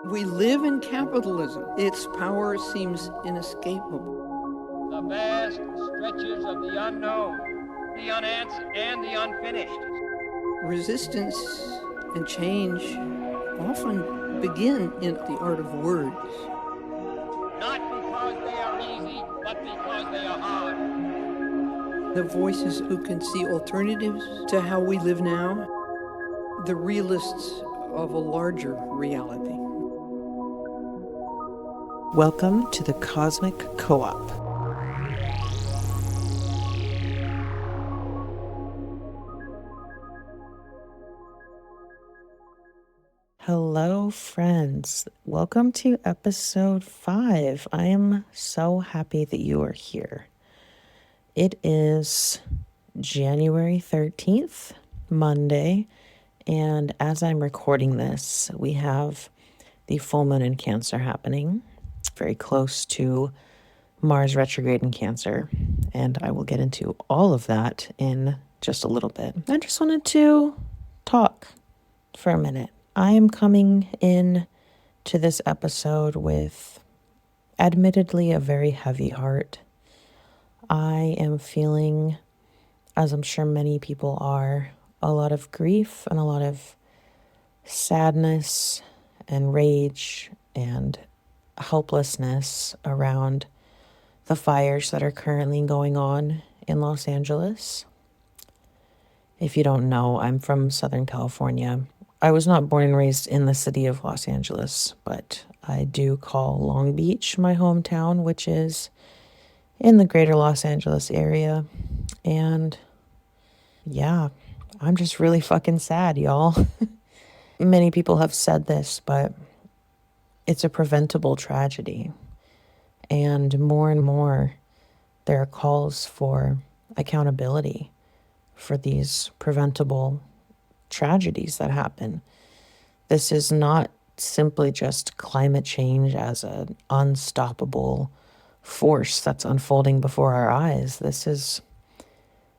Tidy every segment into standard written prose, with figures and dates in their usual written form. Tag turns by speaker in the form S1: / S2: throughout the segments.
S1: We live in capitalism. Its power seems inescapable.
S2: The vast stretches of the unknown, the unanswered, and the unfinished.
S1: Resistance and change often begin in the art of words.
S2: Not because they are easy, but because they are hard.
S1: The voices who can see alternatives to how we live now. The realists of a larger reality.
S3: Welcome to the Cosmic Co-op. Hello, friends. Welcome to episode 5. I am so happy that you are here. It is January 13th, Monday, and as I'm recording this, we have the full moon in Cancer happening, very close to Mars retrograde in Cancer, and I will get into all of that in just a little bit. I just wanted to talk for a minute. I am coming in to this episode with admittedly a very heavy heart. I am feeling, as I'm sure many people are, a lot of grief and a lot of sadness and rage and helplessness around the fires that are currently going on in Los Angeles. If you don't know, I'm from Southern California. I was not born and raised in the city of Los Angeles, but I do call Long Beach my hometown, which is in the greater Los Angeles area. And yeah, I'm just really fucking sad, y'all. Many people have said this, but it's a preventable tragedy. And more, there are calls for accountability for these preventable tragedies that happen. This is not simply just climate change as an unstoppable force that's unfolding before our eyes. This is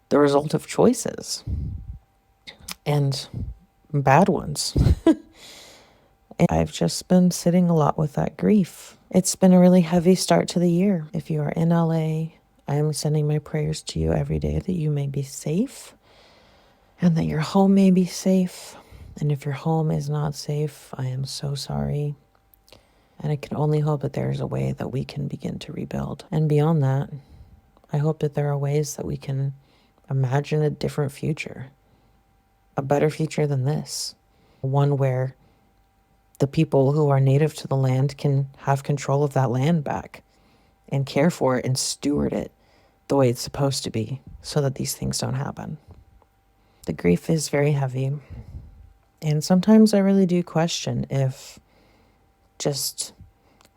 S3: the result of choices, and bad ones. And I've just been sitting a lot with that grief. It's been a really heavy start to the year. If you are in LA, I am sending my prayers to you every day that you may be safe and that your home may be safe. And if your home is not safe, I am so sorry. And I can only hope that there's a way that we can begin to rebuild. And beyond that, I hope that there are ways that we can imagine a different future, a better future than this, one where the people who are native to the land can have control of that land back and care for it and steward it the way it's supposed to be so that these things don't happen. The grief is very heavy. And sometimes I really do question if just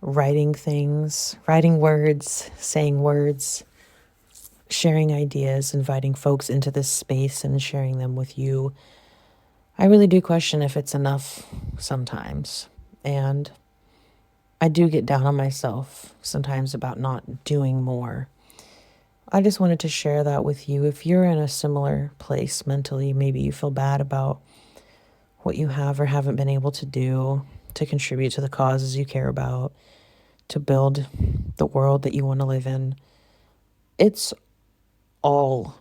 S3: writing things, writing words, saying words, sharing ideas, inviting folks into this space and sharing them with you, I really do question if it's enough sometimes. And I do get down on myself sometimes about not doing more. I just wanted to share that with you. If you're in a similar place mentally, maybe you feel bad about what you have or haven't been able to do to contribute to the causes you care about, to build the world that you want to live in, it's all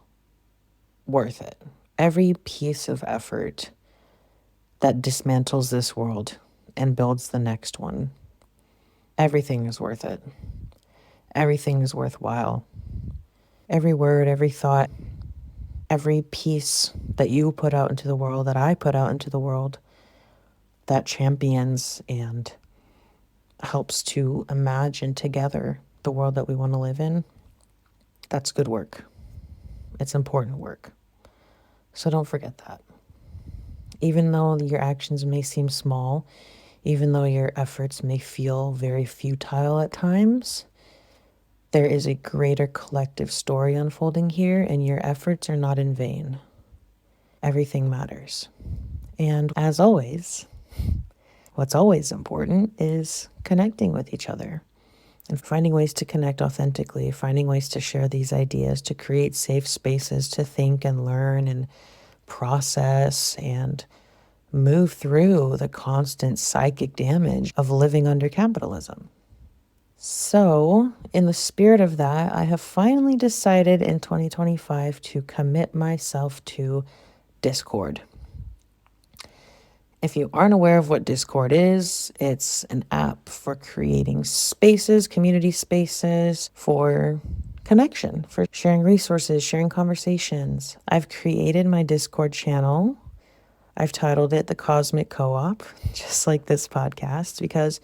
S3: worth it. Every piece of effort that dismantles this world and builds the next one, everything is worth it. Everything is worthwhile. Every word, every thought, every piece that you put out into the world, that I put out into the world, that champions and helps to imagine together the world that we want to live in, that's good work. It's important work. So don't forget that. Even though your actions may seem small, even though your efforts may feel very futile at times, there is a greater collective story unfolding here, and your efforts are not in vain. Everything matters. And as always, what's always important is connecting with each other and finding ways to connect authentically, finding ways to share these ideas, to create safe spaces to think and learn and process and move through the constant psychic damage of living under capitalism. So, in the spirit of that, I have finally decided in 2025 to commit myself to Discord. If you aren't aware of what Discord is, it's an app for creating spaces, community spaces for connection, for sharing resources, sharing conversations. I've created my Discord channel. I've titled it The Cosmic Co-op, just like this podcast, because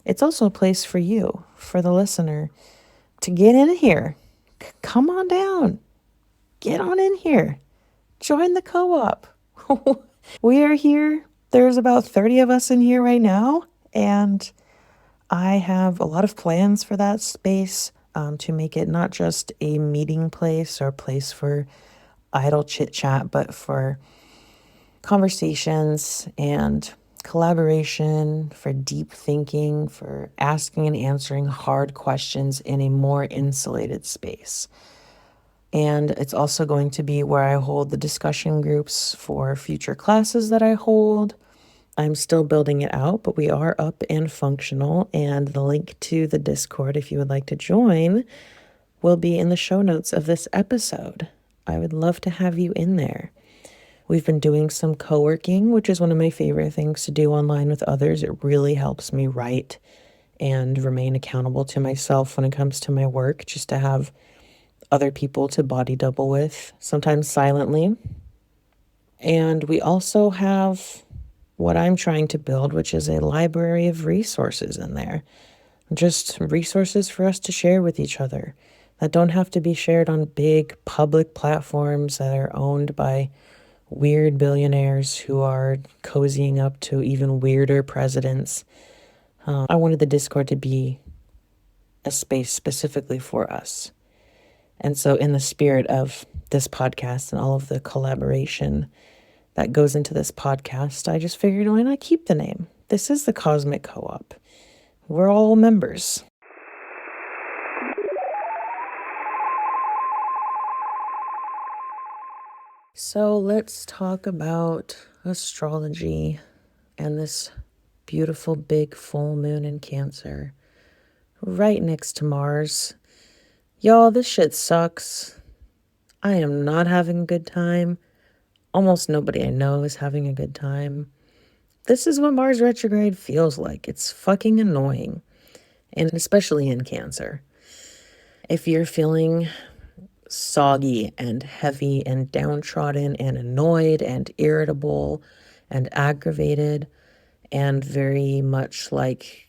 S3: it's also a place for you, for the listener, to get in here. Come on down. Get on in here. Join the co-op. We are here. There's about 30 of us in here right now, and I have a lot of plans for that space to make it not just a meeting place or a place for idle chit-chat, but for conversations and collaboration, for deep thinking, for asking and answering hard questions in a more insulated space. And it's also going to be where I hold the discussion groups for future classes that I hold. I'm still building it out, but we are up and functional. And the link to the Discord, if you would like to join, will be in the show notes of this episode. I would love to have you in there. We've been doing some co-working, which is one of my favorite things to do online with others. It really helps me write and remain accountable to myself when it comes to my work, just to have other people to body double with, sometimes silently. And we also have what I'm trying to build, which is a library of resources in there. Just resources for us to share with each other that don't have to be shared on big public platforms that are owned by weird billionaires who are cozying up to even weirder presidents. I wanted the Discord to be a space specifically for us. And so in the spirit of this podcast and all of the collaboration that goes into this podcast, I just figured, why not keep the name? This is the Cosmic Co-op. We're all members. So let's talk about astrology and this beautiful big full moon in Cancer, right next to Mars. Y'all, this shit sucks. I am not having a good time. Almost nobody I know is having a good time. This is what Mars retrograde feels like. It's fucking annoying, and especially in Cancer. If you're feeling soggy and heavy and downtrodden and annoyed and irritable and aggravated and very much like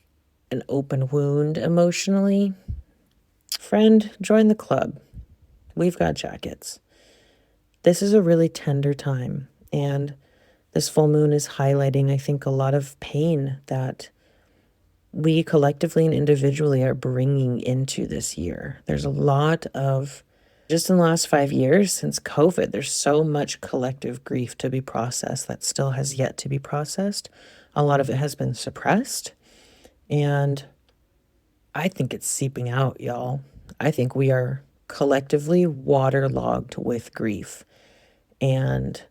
S3: an open wound emotionally, friend, join the club. We've got jackets. This is a really tender time, and this full moon is highlighting, I think, a lot of pain that we collectively and individually are bringing into this year. There's a lot of, just in the last 5 years since COVID, there's so much collective grief to be processed that still has yet to be processed. A lot of it has been suppressed, and I think it's seeping out, y'all. I think we are collectively waterlogged with grief. And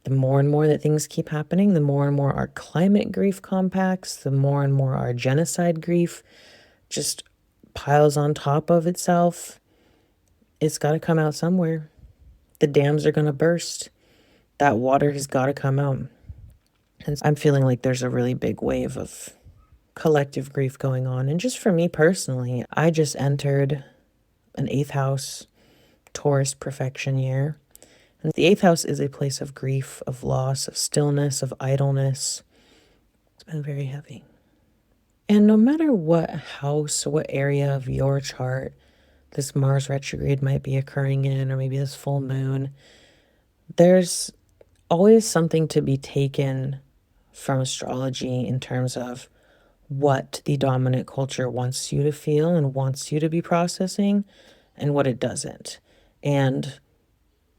S3: the more and more that things keep happening, the more and more our climate grief compacts, the more and more our genocide grief just piles on top of itself. It's got to come out somewhere. The dams are going to burst. That water has got to come out. And I'm feeling like there's a really big wave of collective grief going on. And just for me personally, I just entered an 8th house Taurus perfection year. And the 8th house is a place of grief, of loss, of stillness, of idleness. It's been very heavy. And no matter what house, what area of your chart this Mars retrograde might be occurring in, or maybe this full moon, there's always something to be taken from astrology in terms of what the dominant culture wants you to feel and wants you to be processing, and what it doesn't. And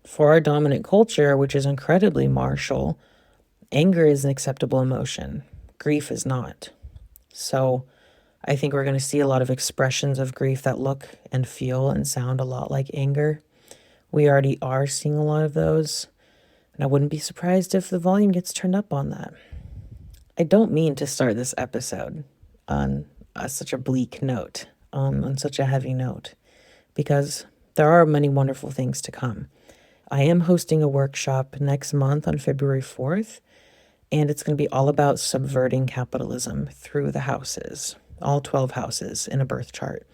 S3: for our dominant culture, which is incredibly martial, anger is an acceptable emotion. Grief is not. So I think we're going to see a lot of expressions of grief that look and feel and sound a lot like anger. We already are seeing a lot of those. And I wouldn't be surprised if the volume gets turned up on that. I don't mean to start this episode on such a bleak note, on such a heavy note, because there are many wonderful things to come. I am hosting a workshop next month on February 4th, and it's going to be all about subverting capitalism through the houses, all 12 houses in a birth chart.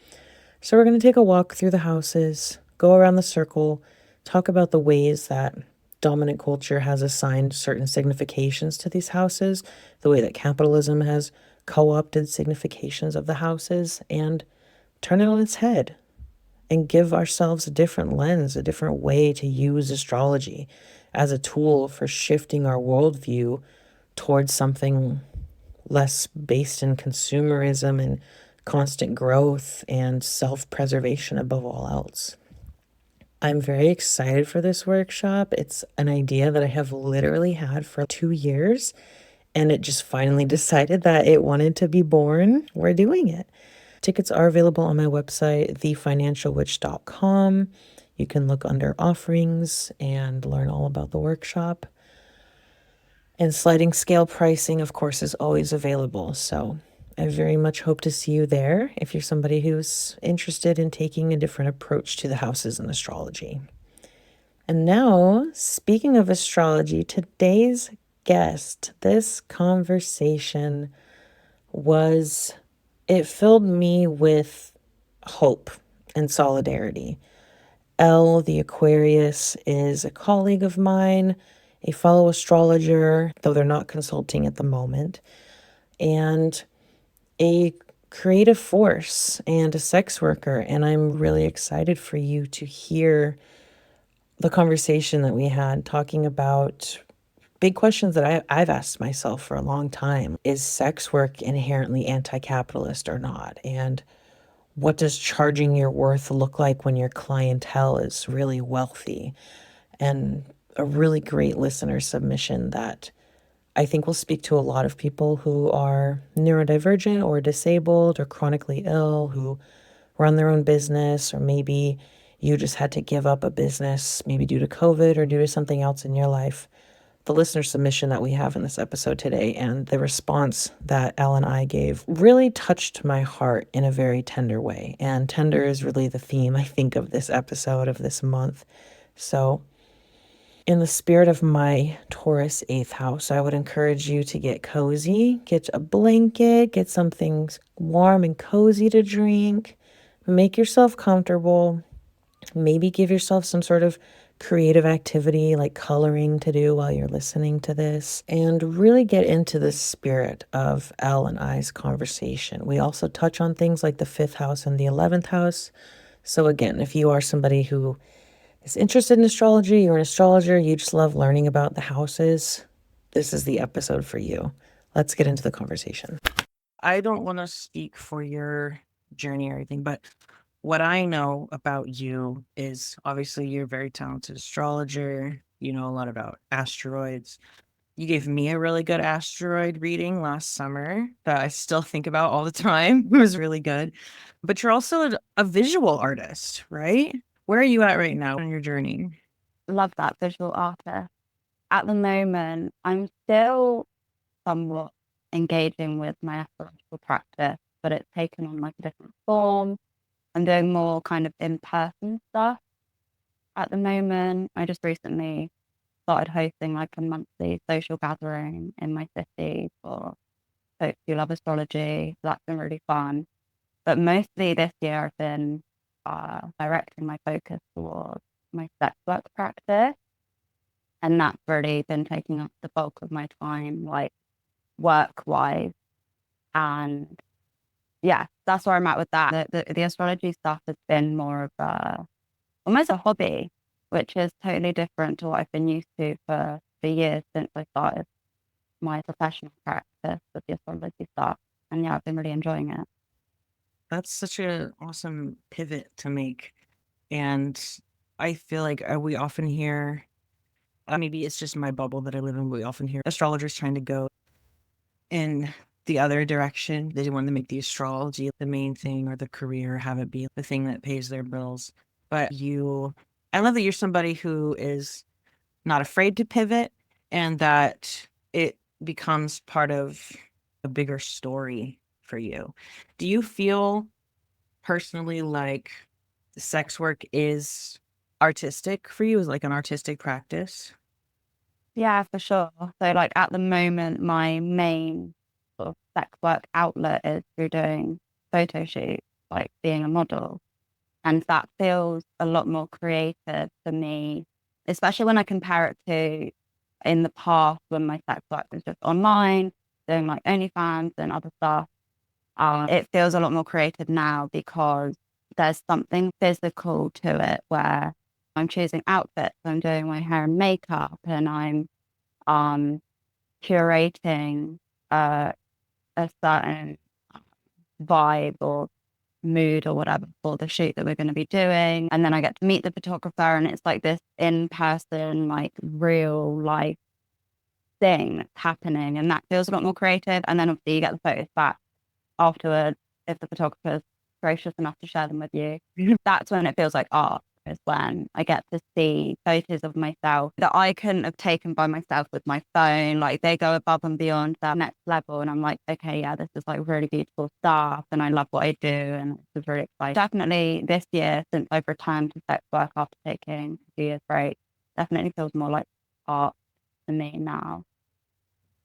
S3: So we're going to take a walk through the houses, go around the circle, talk about the ways that dominant culture has assigned certain significations to these houses, the way that capitalism has co-opted significations of the houses, and turn it on its head and give ourselves a different lens, a different way to use astrology as a tool for shifting our worldview towards something less based in consumerism and constant growth and self-preservation above all else. I'm very excited for this workshop. It's an idea that I have literally had for 2 years, and it just finally decided that it wanted to be born. We're doing it. Tickets are available on my website, thefinancialwitch.com. You can look under offerings and learn all about the workshop. And sliding scale pricing, of course, is always available. So I very much hope to see you there if you're somebody who's interested in taking a different approach to the houses in astrology. And now, speaking of astrology, today's guest, this conversation it filled me with hope and solidarity. Elle, the Aquarius, is a colleague of mine, a fellow astrologer, though they're not consulting at the moment, and a creative force and a sex worker. And I'm really excited for you to hear the conversation that we had talking about big questions that I've asked myself for a long time. Is sex work inherently anti-capitalist or not? And what does charging your worth look like when your clientele is really wealthy? And a really great listener submission that I think will speak to a lot of people who are neurodivergent or disabled or chronically ill, who run their own business, or maybe you just had to give up a business, maybe due to COVID or due to something else in your life. The listener submission that we have in this episode today and the response that Elle and I gave really touched my heart in a very tender way. And tender is really the theme, I think, of this episode of this month. So in the spirit of my Taurus 8th house, I would encourage you to get cozy, get a blanket, get something warm and cozy to drink, make yourself comfortable, maybe give yourself some sort of creative activity like coloring to do while you're listening to this, and really get into the spirit of Elle and I's conversation. We also touch on things like the 5th house and the 11th house. So again, if you are somebody who is interested in astrology, you're an astrologer, you just love learning about the houses, this is the episode for you. Let's get into the conversation. I don't want to speak for your journey or anything, but what I know about you is obviously you're a very talented astrologer. You know a lot about asteroids. You gave me a really good asteroid reading last summer that I still think about all the time. It was really good. But you're also a visual artist, right? Where are you at right now on your journey?
S4: Love that, visual artist. At the moment, I'm still somewhat engaging with my astrological practice, but it's taken on like a different form. I'm doing more kind of in-person stuff at the moment. I just recently started hosting like a monthly social gathering in my city for folks who love astrology. So that's been really fun. But mostly this year I've been directing my focus towards my sex work practice. And that's really been taking up the bulk of my time, like work-wise. And yeah, that's where I'm at with that. The astrology stuff has been more of almost a hobby, which is totally different to what I've been used to for years since I started my professional practice with the astrology stuff. And yeah, I've been really enjoying it.
S3: That's such an awesome pivot to make. And I feel like we often hear, maybe it's just my bubble that I live in, we often hear astrologers trying to go in the other direction. They want to make the astrology the main thing or the career, have it be the thing that pays their bills. But I love that you're somebody who is not afraid to pivot, and that it becomes part of a bigger story for you. Do you feel personally like sex work is artistic for you, is like an artistic practice?
S4: Yeah, for sure. So like at the moment, my main sort of sex work outlet is through doing photo shoots, like being a model. And that feels a lot more creative for me, especially when I compare it to in the past when my sex work was just online, doing like OnlyFans and other stuff. It feels a lot more creative now because there's something physical to it where I'm choosing outfits, I'm doing my hair and makeup, and I'm um, curating a certain vibe or mood or whatever for the shoot that we're going to be doing. And then I get to meet the photographer, and it's like this in person, like real life thing that's happening. And that feels a lot more creative. And then obviously you get the photos back afterwards if the photographer is gracious enough to share them with you. That's when it feels like art, is when I get to see photos of myself that I couldn't have taken by myself with my phone. Like they go above and beyond that next level. And I'm like, okay, yeah, this is like really beautiful stuff. And I love what I do. And it's really exciting. Definitely this year, since I've returned to sex work after taking a 2 years break, definitely feels more like art to me now.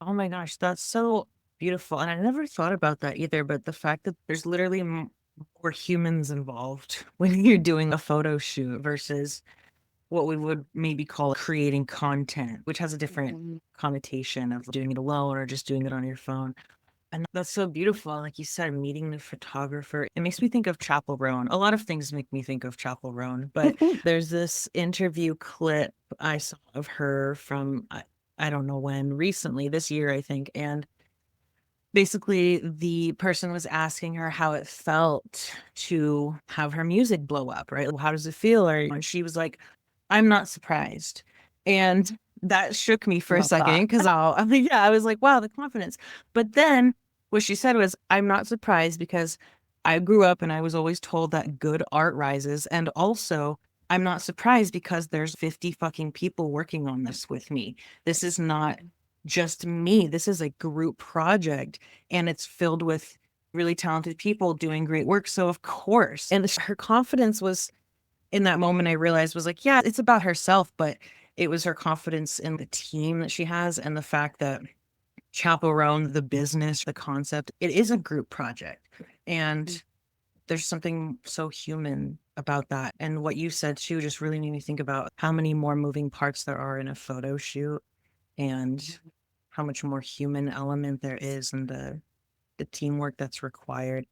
S3: Oh my gosh, that's so beautiful. And I never thought about that either, but the fact that there's literally more humans involved when you're doing a photo shoot versus what we would maybe call creating content, which has a different
S4: Mhm.
S3: connotation of doing it alone or just doing it on your phone. And that's so beautiful. Like you said, meeting the photographer. It makes me think of Chapel Roan. A lot of things make me think of Chapel Roan, but there's this interview clip I saw of her from I don't know when, recently, this year, I think. And basically the person was asking her how it felt to have her music blow up, right? How does it feel? And she was like, I'm not surprised. And that shook me for a
S4: Love that.
S3: second because I mean, yeah, I was like, wow, the confidence. But then what she said was, I'm not surprised because I grew up and I was always told that good art rises. And also, I'm not surprised because there's 50 fucking people working on this with me. This is not just me. This is a group project and it's filled with really talented people doing great work. So of course, and her confidence was in that moment, I realized was like, yeah, it's about herself, but it was her confidence in the team that she has and the fact that Chaperone, the business, the concept, it is a group project. And there's something so human about that. And what you said too just really made me think about how many more moving parts there are in a photo shoot and how much more human element there is and the teamwork that's required.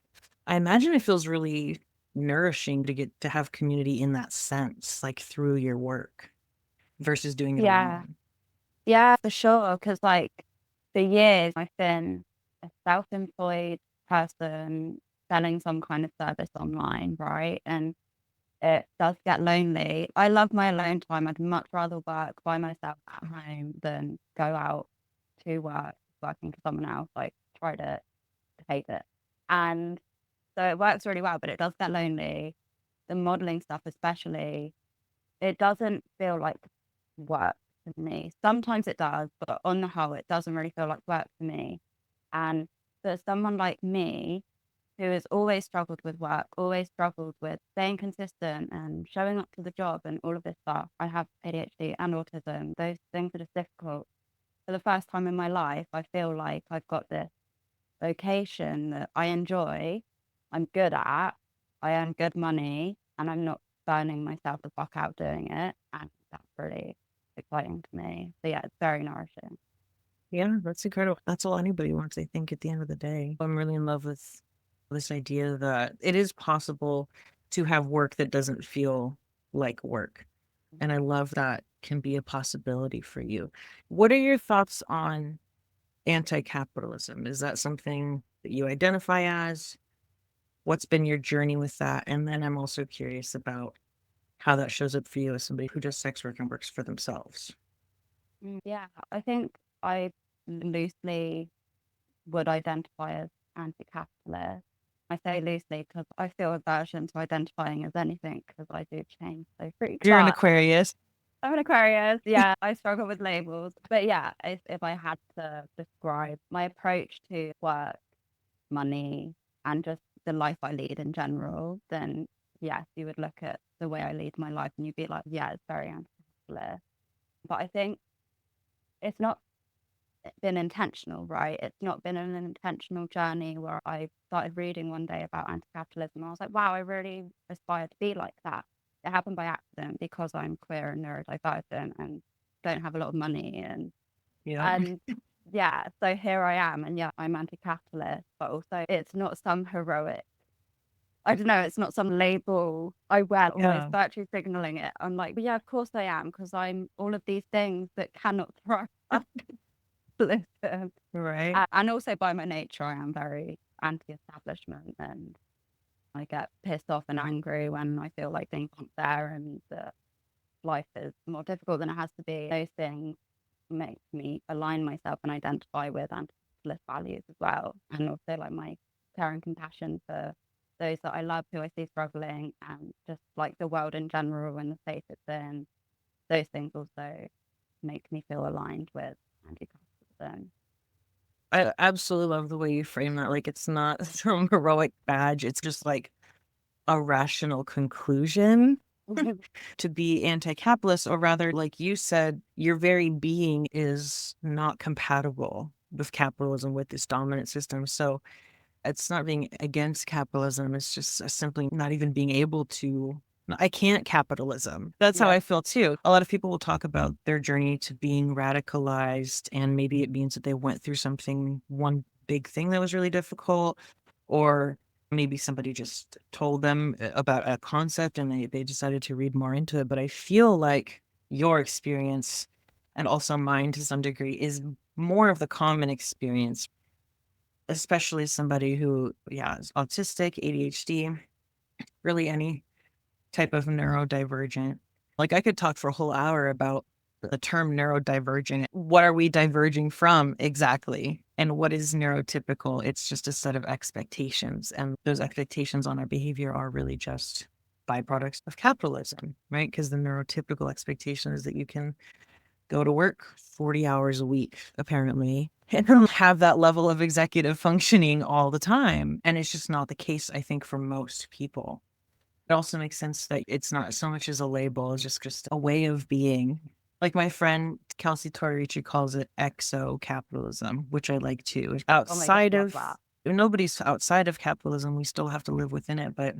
S3: I imagine it feels really nourishing to get to have community in that sense, like through your work versus doing it
S4: Yeah.
S3: alone.
S4: Yeah, for sure. Because, like, for years, I've been a self-employed person selling some kind of service online, right? And it does get lonely. I love my alone time. I'd much rather work by myself at home than go out to work, working for someone else. Like, tried it, hate it. And so it works really well, but it does get lonely. The modeling stuff, especially, it doesn't feel like work for me. Sometimes it does, but on the whole, it doesn't really feel like work for me. And for someone like me, who has always struggled with work, always struggled with staying consistent and showing up to the job and all of this stuff. I have ADHD and autism. Those things are just difficult. For the first time in my life, I feel like I've got this vocation that I enjoy, I'm good at, I earn good money, and I'm not burning myself the fuck out doing it. And that's really exciting to me. So yeah, it's very nourishing.
S3: Yeah, that's incredible. That's all anybody wants, I think, at the end of the day. I'm really in love with this idea that it is possible to have work that doesn't feel like work. And I love that can be a possibility for you. What are your thoughts on anti-capitalism? Is that something that you identify as? What's been your journey with that? And then I'm also curious about how that shows up for you as somebody who does sex work and works for themselves.
S4: Yeah, I think I loosely would identify as anti-capitalist. I say loosely because I feel aversion to identifying as anything because I do change so frequently.
S3: You're an
S4: But
S3: Aquarius.
S4: I'm an Aquarius. Yeah, I struggle with labels. But yeah, if I had to describe my approach to work, money, and just the life I lead in general, then yes, you would look at the way I lead my life and you'd be like, yeah, it's very anti-capitalist. But I think it's not been intentional, right? It's not been an intentional journey where I started reading one day about anti-capitalism. I was like, wow, I really aspire to be like that. It happened by accident because I'm queer and neurodivergent and don't have a lot of money
S3: Yeah.
S4: and yeah, so here I am, and yeah, I'm anti-capitalist, but also it's not some heroic. I don't know. It's not some label I wear, almost
S3: Yeah.
S4: virtue signaling it. I'm like, but yeah, of course I am, because I'm all of these things that cannot thrive. Listen,
S3: Right.
S4: and also by my nature, I am very anti-establishment, and I get pissed off and angry when I feel like things aren't fair and that life is more difficult than it has to be. Those things make me align myself and identify with anti-capitalist values as well. And also like my care and compassion for those that I love who I see struggling and just like the world in general and the state it's in. Those things also make me feel aligned with anti-capitalism.
S3: I absolutely love the way you frame that. Like, it's not some heroic badge. It's just like a rational conclusion to be anti-capitalist, or rather, like you said, your very being is not compatible with capitalism, with this dominant system. So it's not being against capitalism. It's just simply not even being able to. I can't capitalism. That's how
S4: Yeah.
S3: I feel too. A lot of people will talk about their journey to being radicalized, and maybe it means that they went through something, one big thing that was really difficult, or maybe somebody just told them about a concept and they decided to read more into it. But I feel like your experience, and also mine to some degree, is more of the common experience, especially somebody who, yeah, is autistic, ADHD, really any type of neurodivergent. Like, I could talk for a whole hour about the term neurodivergent. What are we diverging from exactly? And what is neurotypical? It's just a set of expectations. And those expectations on our behavior are really just byproducts of capitalism, right? Because the neurotypical expectation is that you can go to work 40 hours a week, apparently, and have that level of executive functioning all the time. And it's just not the case, I think, for most people. It also makes sense that it's not so much as a label, it's just a way of being. Like my friend Kelsey Torici calls it exo-capitalism, which I like too.
S4: Oh my God,
S3: Outside
S4: love
S3: of,
S4: that.
S3: nobody's outside of capitalism, we still have to live within it, but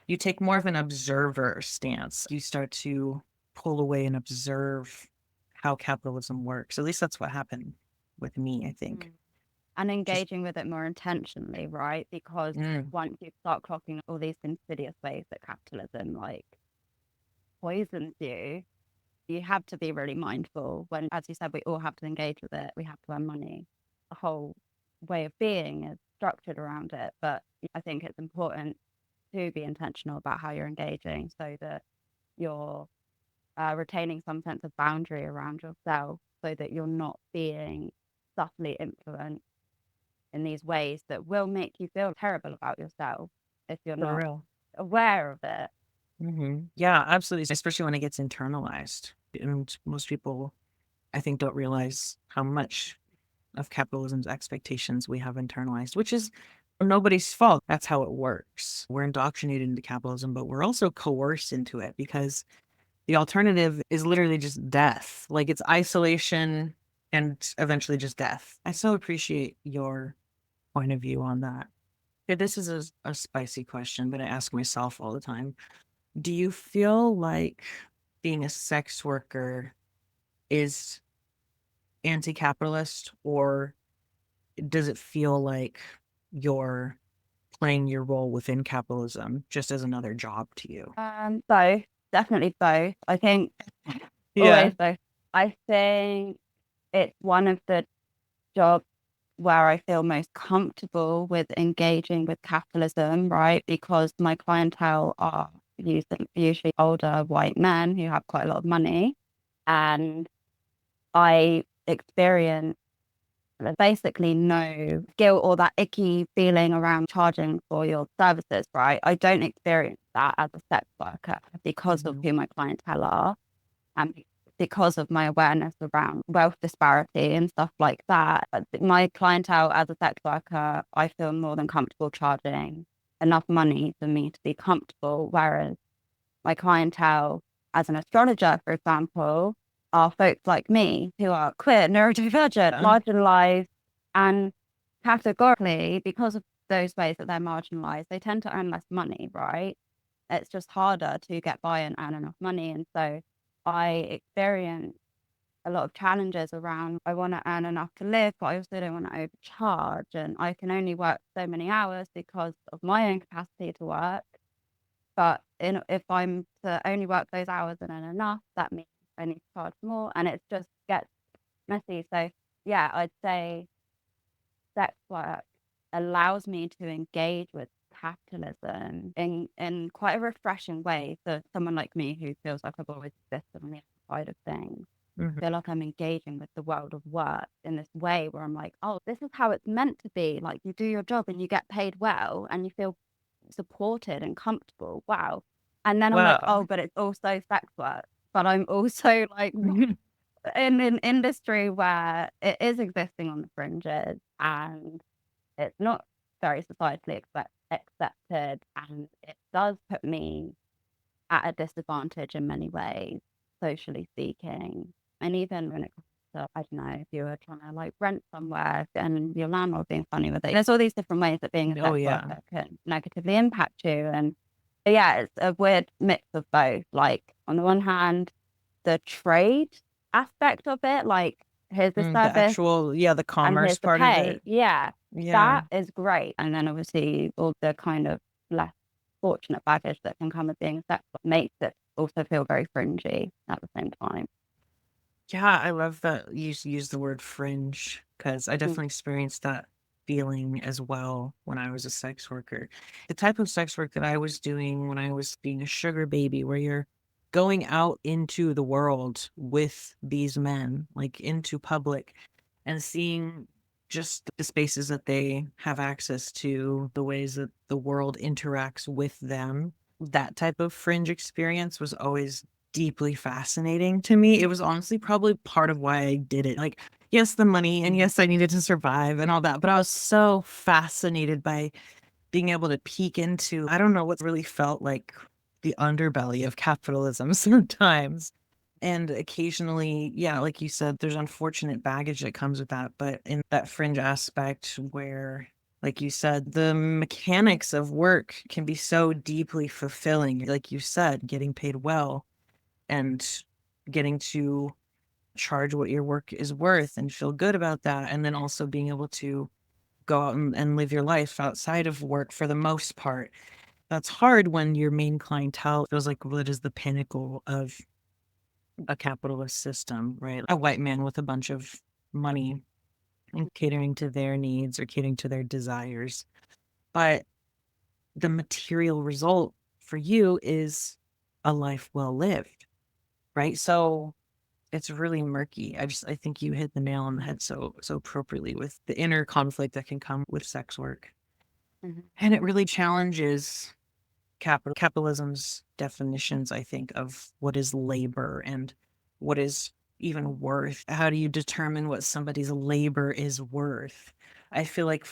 S3: you take more of an observer stance. You start to pull away and observe how capitalism works. At least that's what happened with me, I think.
S4: Mm. And
S3: Just,
S4: engaging with it more intentionally, right? Because once you start clocking all these insidious ways that capitalism like poisons you, you have to be really mindful when, as you said, we all have to engage with it. We have to earn money. The whole way of being is structured around it. But I think it's important to be intentional about how you're engaging so that you're retaining some sense of boundary around yourself so that you're not being subtly influenced in these ways that will make you feel terrible about yourself if you're
S3: for
S4: not
S3: real.
S4: aware of it.
S3: Yeah, absolutely. Especially when it gets internalized. And most people, I think, don't realize how much of capitalism's expectations we have internalized, which is nobody's fault. That's how it works. We're indoctrinated into capitalism, but we're also coerced into it because the alternative is literally just death. Like, it's isolation and eventually just death. I so appreciate your point of view on that. Okay, this is a spicy question, but I ask myself all the time. Do you feel like being a sex worker is anti-capitalist, or does it feel like you're playing your role within capitalism just as another job to you?
S4: Both, definitely both. I think
S3: Yeah.
S4: always both. I think it's one of the jobs where I feel most comfortable with engaging with capitalism, right? Because my clientele are usually older white men who have quite a lot of money. And I experience basically no guilt or that icky feeling around charging for your services, right? I don't experience that as a sex worker because of
S3: Mhm.
S4: who my clientele are. And because of my awareness around wealth disparity and stuff like that, my clientele as a sex worker, I feel more than comfortable charging enough money for me to be comfortable. Whereas my clientele as an astrologer, for example, are folks like me who are queer, neurodivergent, marginalized, and categorically, because of those ways that they're marginalized, they tend to earn less money, right? It's just harder to get by and earn enough money. And so I experience a lot of challenges around I want to earn enough to live, but I also don't want to overcharge. And I can only work so many hours because of my own capacity to work. But if I'm to only work those hours and earn enough, that means I need to charge more, and it just gets messy. So yeah, I'd say sex work allows me to engage with capitalism in quite a refreshing way for someone like me who feels like I've always existed on the other side of things. I feel like I'm engaging with the world of work in this way where I'm like, oh, this is how it's meant to be. Like, you do your job and you get paid well and you feel supported and comfortable. Wow. And then I'm like, oh, but it's also sex work. But I'm also like in an industry where it is existing on the fringes and it's not very societally accepted, and it does put me at a disadvantage in many ways, socially speaking. And even when it comes to, I don't know, if you were trying to like rent somewhere and your landlord being funny with it, there's all these different ways that being a sex worker can negatively impact you. And yeah, it's a weird mix of both. Like, on the one hand, the trade aspect of it, like, here's the
S3: The
S4: service
S3: actual, the
S4: and
S3: commerce
S4: here's the
S3: part of
S4: pay.
S3: it.
S4: Yeah,
S3: Yeah.
S4: that is great. And then obviously all the kind of less fortunate baggage that can come with being a sex worker makes it also feel very fringy at the same time.
S3: Yeah, I love that you use the word fringe, because I definitely experienced that feeling as well when I was a sex worker. The type of sex work that I was doing when I was being a sugar baby, where you're going out into the world with these men, like into public, and seeing just the spaces that they have access to, the ways that the world interacts with them. That type of fringe experience was always deeply fascinating to me. It was honestly probably part of why I did it. Like, yes, the money, and yes, I needed to survive and all that, but I was so fascinated by being able to peek into, I don't know, what really felt like the underbelly of capitalism sometimes. And occasionally, yeah, like you said, there's unfortunate baggage that comes with that. But in that fringe aspect where, like you said, the mechanics of work can be so deeply fulfilling, like you said, getting paid well and getting to charge what your work is worth and feel good about that. And then also being able to go out and live your life outside of work for the most part. That's hard when your main clientele feels like what is the pinnacle of a capitalist system, right? A white man with a bunch of money and catering to their needs or catering to their desires. But the material result for you is a life well lived, right? So it's really murky. I think you hit the nail on the head so appropriately with the inner conflict that can come with sex work. And it really challenges capitalism's definitions, I think, of what is labor and what is even worth. How do you determine what somebody's labor is worth? I feel like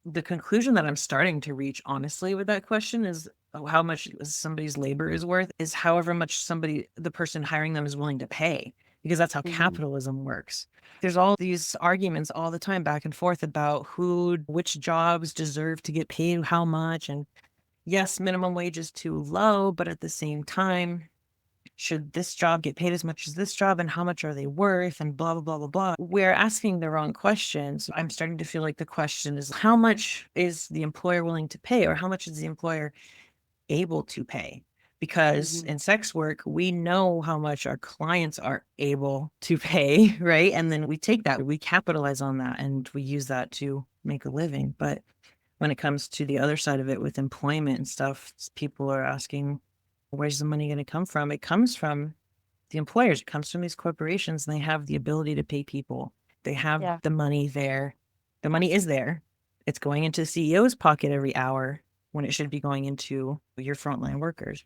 S3: the conclusion that I'm starting to reach, honestly, with that question is how much somebody's labor is worth is however much the person hiring them is willing to pay, because that's how capitalism works. There's all these arguments all the time back and forth about which jobs deserve to get paid how much. And yes, minimum wage is too low, but at the same time, should this job get paid as much as this job, and how much are they worth, and blah, blah, blah, blah, blah. We're asking the wrong questions. I'm starting to feel like the question is, how much is the employer willing to pay, or how much is the employer able to pay? Because in sex work, we know how much our clients are able to pay, right? And then we take that, we capitalize on that, and we use that to make a living. But when it comes to the other side of it with employment and stuff, people are asking, where's the money going to come from? It comes from the employers. It comes from these corporations, and they have the ability to pay people. They have the money there. The money is there. It's going into the CEO's pocket every hour when it should be going into your frontline workers.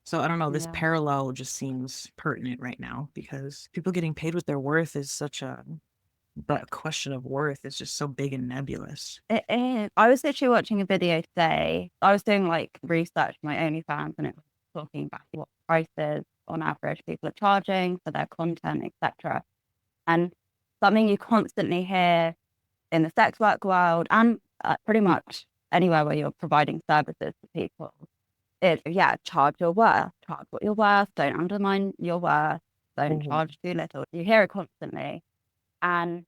S3: So I don't know, this
S4: Yeah.
S3: parallel just seems pertinent right now because people getting paid with their worth is such that question of worth is just so big and nebulous.
S4: It is. I was literally watching a video today. I was doing like research for my OnlyFans, and it was talking about what prices on average people are charging for their content, etc. And something you constantly hear in the sex work world and pretty much anywhere where you're providing services to people is, yeah, charge your worth, charge what you're worth, don't undermine your worth, don't charge too little. You hear it constantly. And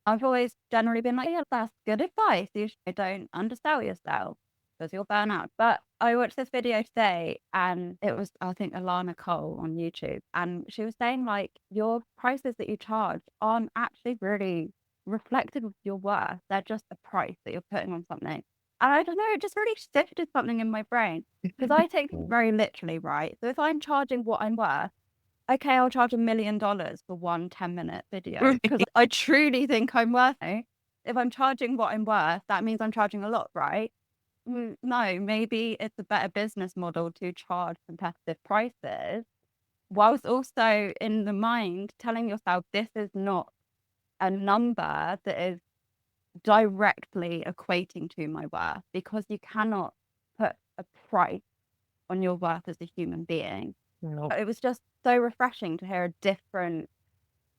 S4: I've always generally been like, yeah, that's good advice. You don't undersell yourself because you'll burn out. But I watched this video today and it was, I think, Alana Cole on YouTube. And she was saying, like, your prices that you charge aren't actually really reflective of your worth. They're just a price that you're putting on something. And I don't know, it just really shifted something in my brain because I take things very literally, right? So if I'm charging what I'm worth, okay, I'll charge $1 million for one 10-minute video because I truly think I'm worth it. If I'm charging what I'm worth, that means I'm charging a lot, right? No, maybe it's a better business model to charge competitive prices, whilst also in the mind telling yourself this is not a number that is directly equating to my worth, because you cannot put a price on your worth as a human being.
S3: Nope.
S4: It was just so refreshing to hear a different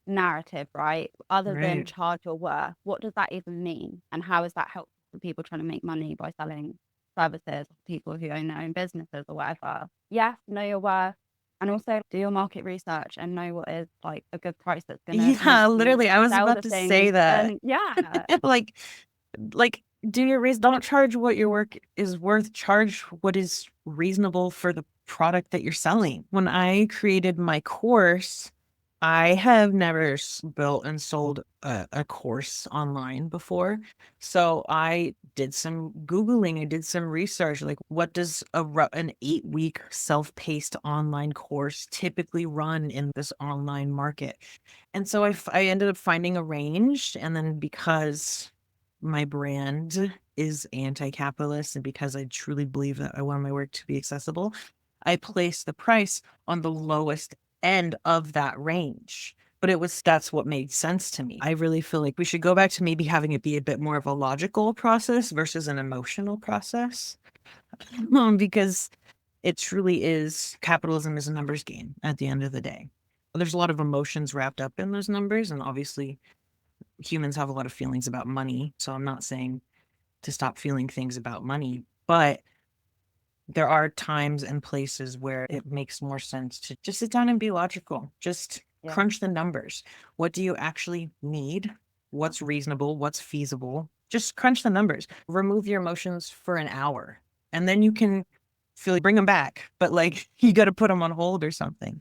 S4: narrative, right? Other than
S3: Right.
S4: charge your worth. What does that even mean? And how is that helpful for people trying to make money by selling services or people who own their own businesses or whatever? Yes, know your worth. And also do your market research and know what is like a good price that's gonna
S3: Yeah, literally, I was
S4: sell
S3: about
S4: the
S3: to
S4: thing.
S3: say that.
S4: And yeah.
S3: like do your reason. Don't charge what your work is worth. Charge what is reasonable for the product that you're selling. When I created my course, I have never built and sold a course online before. So I did some Googling, I did some research, like what does an 8-week self-paced online course typically run in this online market? And so I ended up finding a range. And then because my brand is anti-capitalist and because I truly believe that I want my work to be accessible, I placed the price on the lowest end of that range. But that's what made sense to me. I really feel like we should go back to maybe having it be a bit more of a logical process versus an emotional process. Because it truly is, capitalism is a numbers game at the end of the day. There's a lot of emotions wrapped up in those numbers, and obviously humans have a lot of feelings about money. So I'm not saying to stop feeling things about money, but there are times and places where it makes more sense to just sit down and be logical. Just crunch the numbers. What do you actually need? What's reasonable? What's feasible? Just crunch the numbers. Remove your emotions for an hour, and then you can bring them back. But like, you got to put them on hold or something.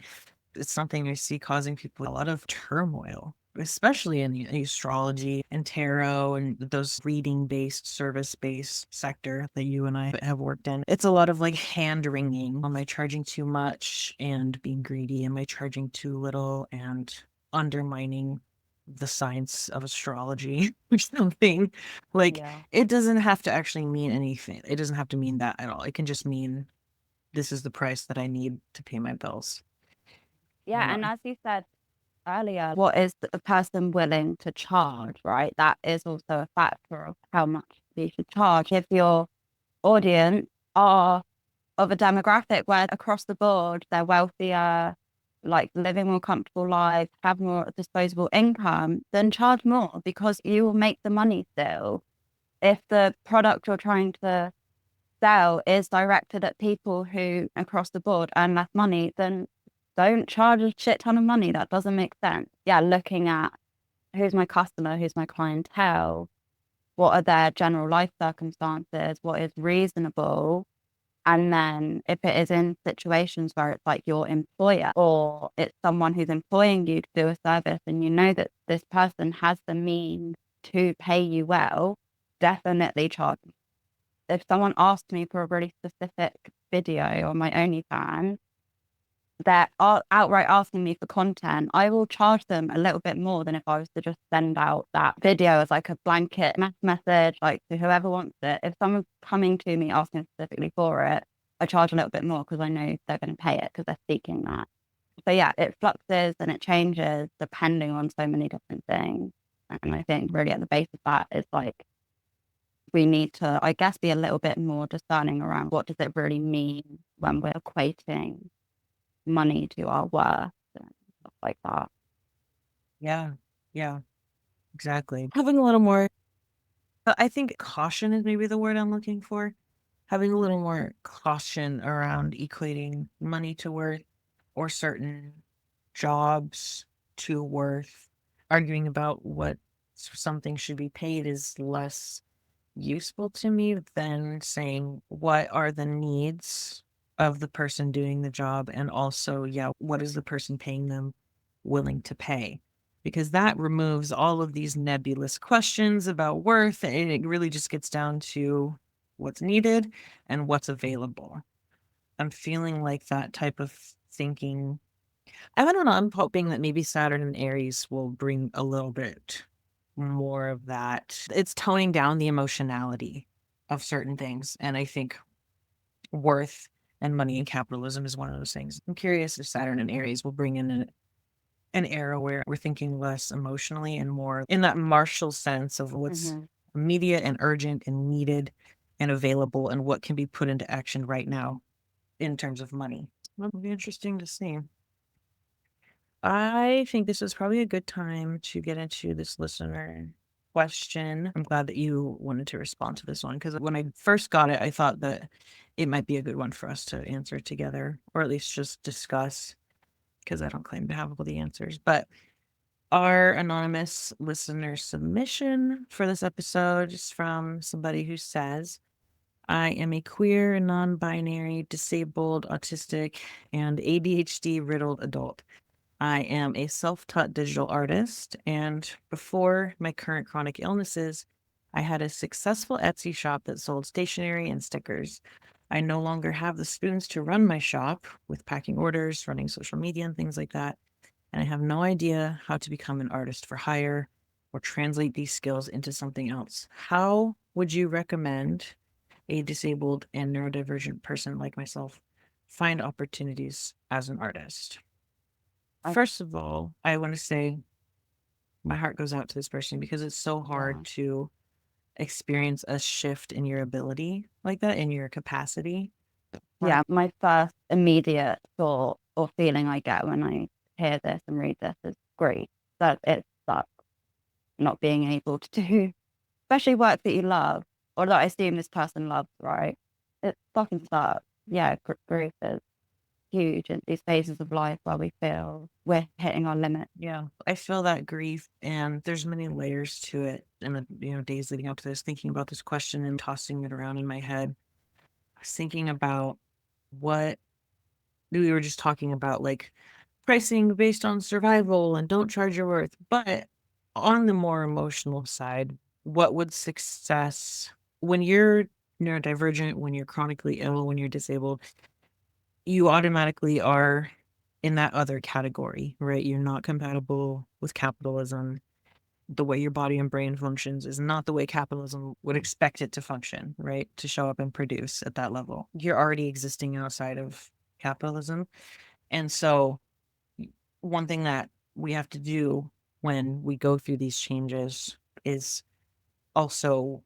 S3: It's something I see causing people a lot of turmoil, especially in the astrology and tarot and those reading-based, service-based sector that you and I have worked in. It's a lot of like hand-wringing. Am I charging too much and being greedy? Am I charging too little and undermining the science of astrology or something? Like, it doesn't have to actually mean anything. It doesn't have to mean that at all. It can just mean this is the price that I need to pay my bills.
S4: Yeah, and as you said earlier, what is a person willing to charge, right? That is also a factor of how much you should charge. If your audience are of a demographic where across the board they're wealthier, like living more comfortable lives, have more disposable income, then charge more because you will make the money still. If the product you're trying to sell is directed at people who across the board earn less money, then don't charge a shit ton of money. That doesn't make sense. Yeah, looking at who's my customer, who's my clientele, what are their general life circumstances, what is reasonable. And then if it is in situations where it's like your employer or it's someone who's employing you to do a service and you know that this person has the means to pay you well, definitely charge. If someone asked me for a really specific video on my OnlyFans, they're outright asking me for content, I will charge them a little bit more than if I was to just send out that video as like a blanket message, like to whoever wants it. If someone's coming to me asking specifically for it, I charge a little bit more because I know they're going to pay it because they're seeking that. So yeah, it fluxes and it changes depending on so many different things. And I think really at the base of that is like we need to, I guess, be a little bit more discerning around what does it really mean when we're equating money to our worth and stuff like that.
S3: Yeah, yeah, exactly. Having a little more, I think caution is maybe the word I'm looking for. Having a little more caution around equating money to worth or certain jobs to worth. Arguing about what something should be paid is less useful to me than saying what are the needs of the person doing the job, and also, yeah, what is the person paying them willing to pay? Because that removes all of these nebulous questions about worth, and it really just gets down to what's needed and what's available. I'm feeling like that type of thinking. I don't know. I'm hoping that maybe Saturn and Aries will bring a little bit more of that. It's toning down the emotionality of certain things. And I think worth and money and capitalism is one of those things. I'm curious if Saturn and Aries will bring in an era where we're thinking less emotionally and more in that martial sense of what's immediate and urgent and needed and available and what can be put into action right now in terms of money. That'll be interesting to see. I think this is probably a good time to get into this listener question. I'm glad that you wanted to respond to this one because when I first got it, I thought that it might be a good one for us to answer together or at least just discuss because I don't claim to have all the answers. But our anonymous listener submission for this episode is from somebody who says, I am a queer, non binary, disabled, autistic, and ADHD riddled adult. I am a self-taught digital artist, and before my current chronic illnesses, I had a successful Etsy shop that sold stationery and stickers. I no longer have the spoons to run my shop with packing orders, running social media, and things like that, and I have no idea how to become an artist for hire or translate these skills into something else. How would you recommend a disabled and neurodivergent person like myself find opportunities as an artist? First of all, I want to say my heart goes out to this person because it's so hard to experience a shift in your ability like that, in your capacity.
S4: Yeah, my first immediate thought or feeling I get when I hear this and read this is great. That it sucks not being able to do, especially work that you love or that I assume this person loves, right? It fucking sucks. Yeah, grief is huge in these phases of life where we feel we're hitting our limit.
S3: Yeah, I feel that grief, and there's many layers to it. In the days leading up to this, thinking about this question and tossing it around in my head, I was thinking about what we were just talking about, like pricing based on survival and don't charge your worth. But on the more emotional side, what would success when you're neurodivergent, when you're chronically ill, when you're disabled, you automatically are in that other category, right? You're not compatible with capitalism. The way your body and brain functions is not the way capitalism would expect it to function, right? To show up and produce at that level. You're already existing outside of capitalism. And so, one thing that we have to do when we go through these changes is also,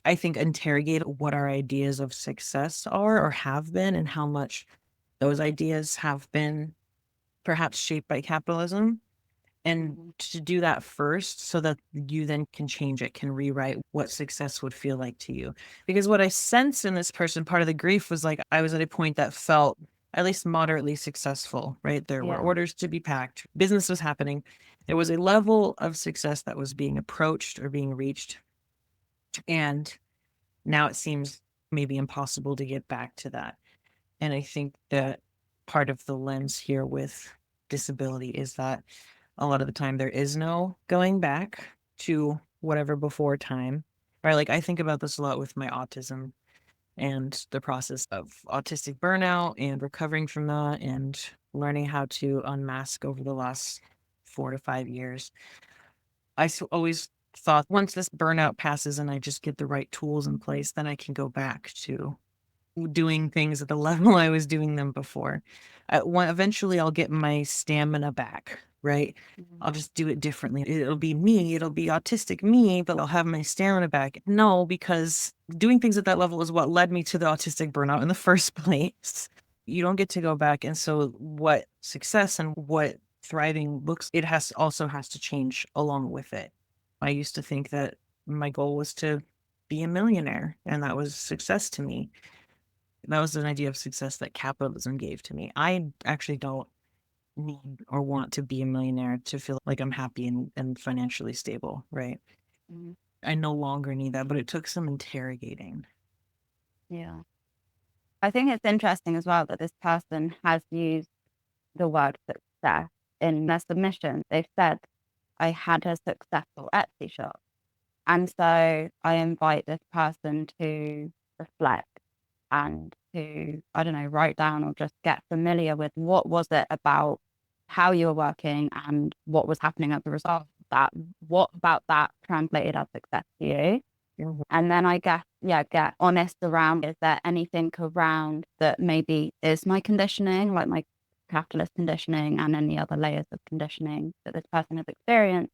S3: I think, interrogate what our ideas of success are or have been and how much those ideas have been perhaps shaped by capitalism, and to do that first so that you then can change it, can rewrite what success would feel like to you. Because what I sensed in this person, part of the grief was like I was at a point that felt at least moderately successful, right? There were orders to be packed, business was happening. There was a level of success that was being approached or being reached. And now it seems maybe impossible to get back to that. And I think that part of the lens here with disability is that a lot of the time there is no going back to whatever before time, right? Like I think about this a lot with my autism and the process of autistic burnout and recovering from that and learning how to unmask over the last 4 to 5 years. Always thought once this burnout passes and I just get the right tools in place, then I can go back to doing things at the level I was doing them before. Eventually, I'll get my stamina back, right? I'll just do it differently. It'll be me, it'll be autistic me, but I'll have my stamina back. No, because doing things at that level is what led me to the autistic burnout in the first place. You don't get to go back. And so, what success and what thriving looks, it has to change along with it. I used to think that my goal was to be a millionaire, and that was success to me. That was an idea of success that capitalism gave to me. I actually don't need or want to be a millionaire to feel like I'm happy and financially stable, right?
S4: Mhm.
S3: I no longer need that, but it took some interrogating.
S4: Yeah. I think it's interesting as well that this person has used the word success in their submission. They've said, I had a successful Etsy shop. And so I invite this person to reflect and to, I don't know, write down or just get familiar with what was it about how you were working and what was happening as a result of that. What about that translated as success to you?
S3: Mhm.
S4: And then I guess, yeah, get honest around, is there anything around that maybe is my conditioning, like my capitalist conditioning and any other layers of conditioning that this person has experienced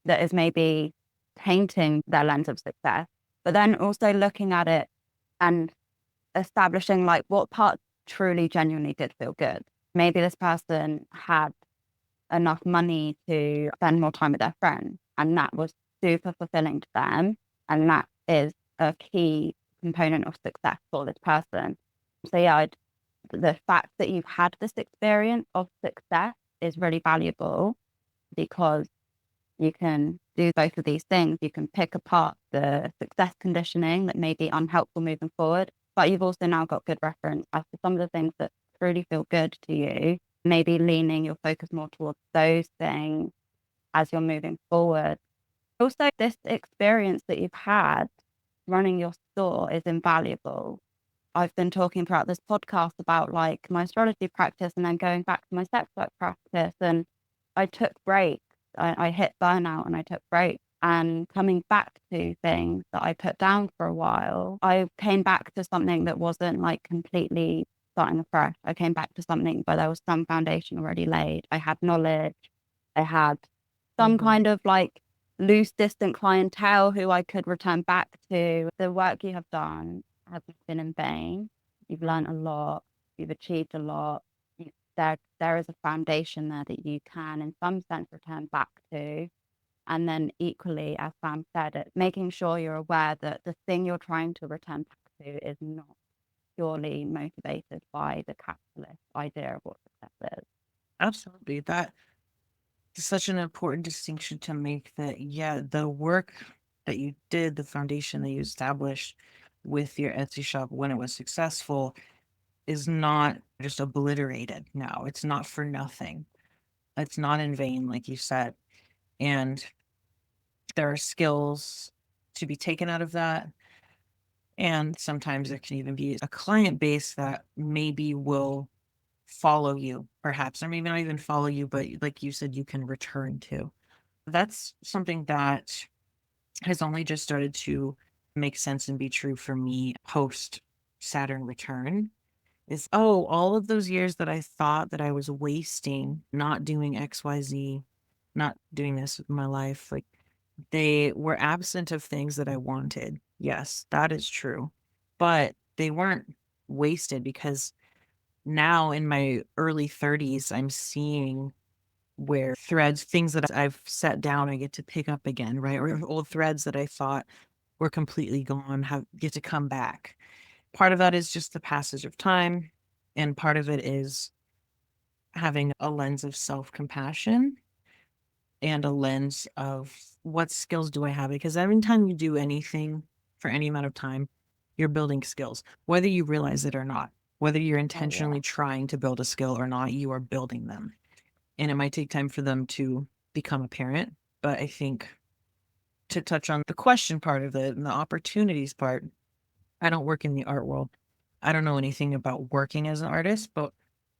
S4: that is maybe tainting their lens of success, but then also looking at it and establishing like what parts truly genuinely did feel good. Maybe this person had enough money to spend more time with their friends, and that was super fulfilling to them. And that is a key component of success for this person. So, yeah, the fact that you've had this experience of success is really valuable because you can do both of these things. You can pick apart the success conditioning that may be unhelpful moving forward, but you've also now got good reference as to some of the things that really feel good to you, maybe leaning your focus more towards those things as you're moving forward. Also, this experience that you've had running your store is invaluable. I've been talking throughout this podcast about like my astrology practice and then going back to my sex work practice. And I took breaks. I hit burnout and I took breaks. And coming back to things that I put down for a while, I came back to something that wasn't like completely starting afresh. I came back to something where there was some foundation already laid. I had knowledge. I had some kind of like loose, distant clientele who I could return back to. The work you have done hasn't been in vain. You've learned a lot. You've achieved a lot. There is a foundation there that you can, in some sense, return back to. And then equally, as Sam said, making sure you're aware that the thing you're trying to return back to is not purely motivated by the capitalist idea of what success is.
S3: Absolutely. That is such an important distinction to make, that, yeah, the work that you did, the foundation that you established with your Etsy shop when it was successful is not just obliterated now. It's not for nothing. It's not in vain, like you said. And there are skills to be taken out of that. And sometimes there can even be a client base that maybe will follow you, perhaps, or maybe not even follow you, but like you said, you can return to. That's something that has only just started to make sense and be true for me post Saturn return. Is, oh, all of those years that I thought that I was wasting not doing XYZ, not doing this with my life, like, they were absent of things that I wanted. Yes, that is true. But they weren't wasted, because now in my early 30s, I'm seeing where threads, things that I've set down, I get to pick up again, right? Or old threads that I thought were completely gone get to come back. Part of that is just the passage of time, and part of it is having a lens of self-compassion and a lens of what skills do I have? Because every time you do anything for any amount of time, you're building skills, whether you realize it or not. Whether you're intentionally trying to build a skill or not, you are building them. And it might take time for them to become apparent. But I think, to touch on the question part of it and the opportunities part, I don't work in the art world. I don't know anything about working as an artist, but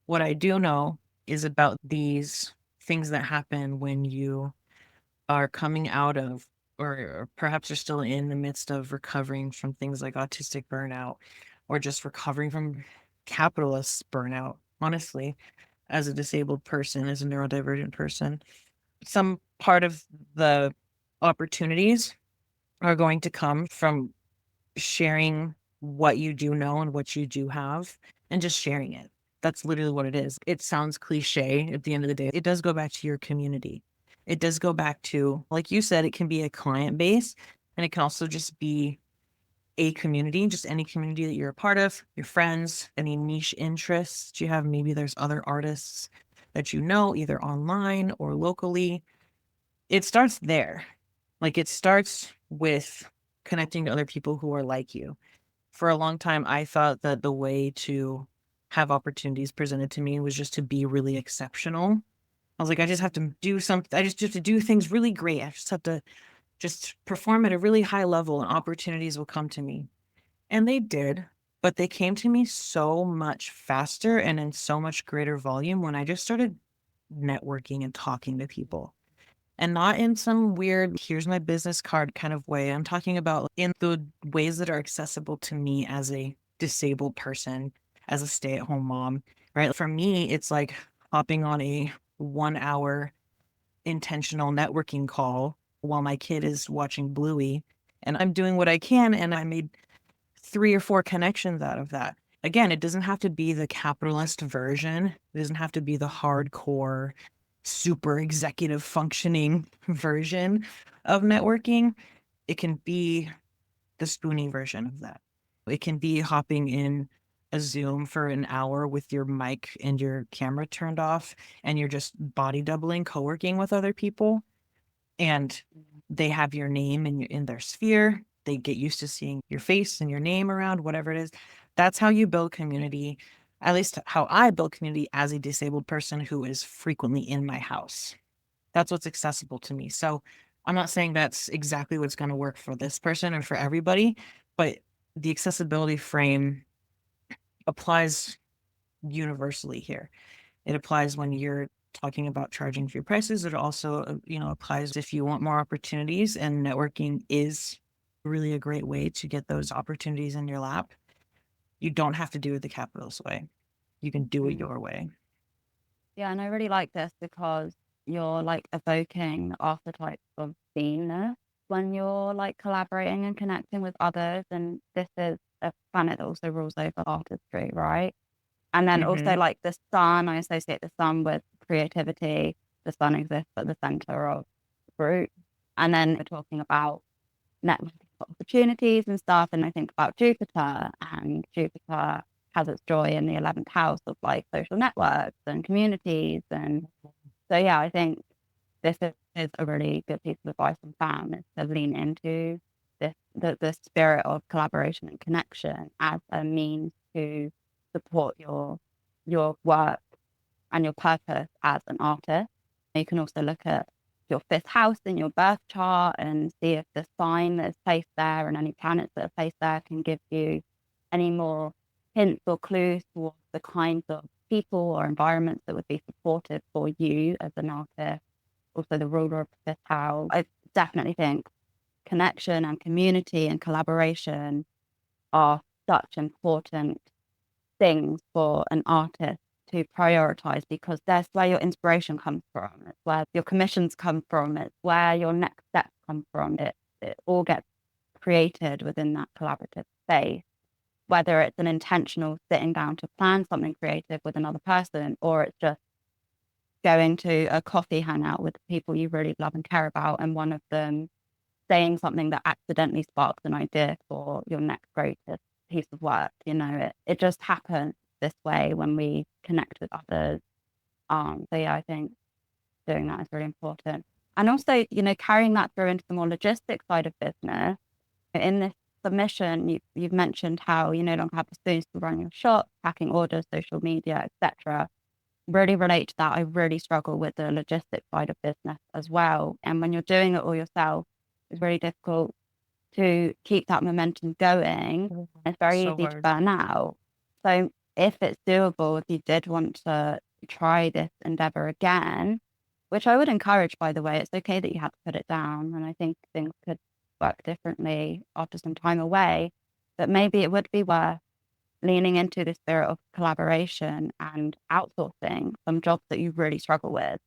S3: what I do know is about these things that happen when you are coming out of, or perhaps you're still in the midst of recovering from things like autistic burnout, or just recovering from capitalist burnout, honestly, as a disabled person, as a neurodivergent person. Some part of the opportunities are going to come from sharing what you do know and what you do have and just sharing it. That's literally what it is. It sounds cliche at the end of the day. It does go back to your community. It does go back to, like you said, it can be a client base, and it can also just be a community, just any community that you're a part of, your friends, any niche interests you have. Maybe there's other artists that you know, either online or locally. It starts there. Like it starts with connecting to other people who are like you. For a long time, I thought that the way to have opportunities presented to me was just to be really exceptional. I was like, I just have to do something. I just have to do things really great. I just have to just perform at a really high level and opportunities will come to me. And they did, but they came to me so much faster and in so much greater volume when I just started networking and talking to people. And not in some weird, here's my business card kind of way. I'm talking about in the ways that are accessible to me as a disabled person, as a stay-at-home mom, right? For me, it's like hopping on a 1 hour intentional networking call while my kid is watching Bluey. And I'm doing what I can, and I made 3 or 4 connections out of that. Again, it doesn't have to be the capitalist version. It doesn't have to be the hardcore, super executive functioning version of networking. It can be the spoony version of that. It can be hopping in a Zoom for an hour with your mic and your camera turned off, and you're just body doubling, co-working with other people, and they have your name in their sphere. They get used to seeing your face and your name around, whatever it is. That's how you build community, at least how I build community as a disabled person who is frequently in my house. That's what's accessible to me. So I'm not saying that's exactly what's going to work for this person or for everybody, but the accessibility frame applies universally here. It applies when you're talking about charging for your prices. It also, applies if you want more opportunities, and networking is really a great way to get those opportunities in your lap. You don't have to do it the capitalist way. You can do it your way.
S4: Yeah, and I really like this because you're like evoking archetypes of beingness when you're like collaborating and connecting with others. And this is a planet that also rules over artistry, right? And then also like the sun, I associate the sun with creativity. The sun exists at the center of the group. And then we're talking about networking opportunities and stuff. And I think about Jupiter, and Jupiter has its joy in the 11th house of like social networks and communities. And so, yeah, I think this is a really good piece of advice from Sam, is to lean into this, the spirit of collaboration and connection as a means to support your work and your purpose as an artist. You can also look at your 5th house in your birth chart and see if the sign that is placed there and any planets that are placed there can give you any more hints or clues towards the kinds of people or environments that would be supportive for you as an artist. Also, the ruler of the 5th house. I definitely think connection and community and collaboration are such important things for an artist to prioritize, because that's where your inspiration comes from. It's where your commissions come from. It's where your next steps come from. It all gets created within that collaborative space, whether it's an intentional sitting down to plan something creative with another person, or it's just going to a coffee hangout with people you really love and care about, and one of them saying something that accidentally sparks an idea for your next greatest piece of work. It just happens this way when we connect with others. So yeah, I think doing that is really important. And also, carrying that through into the more logistic side of business. In this submission, you've mentioned how you no longer have the spoons to run your shop, packing orders, social media, etc. Really relate to that. I really struggle with the logistic side of business as well. And when you're doing it all yourself, it's really difficult to keep that momentum going. It's very
S3: So
S4: easy to
S3: hard.
S4: burn out. So if it's doable, if you did want to try this endeavor again, which I would encourage, by the way, it's okay that you had to put it down. And I think things could work differently after some time away, but maybe it would be worth leaning into the spirit of collaboration and outsourcing some jobs that you really struggle with,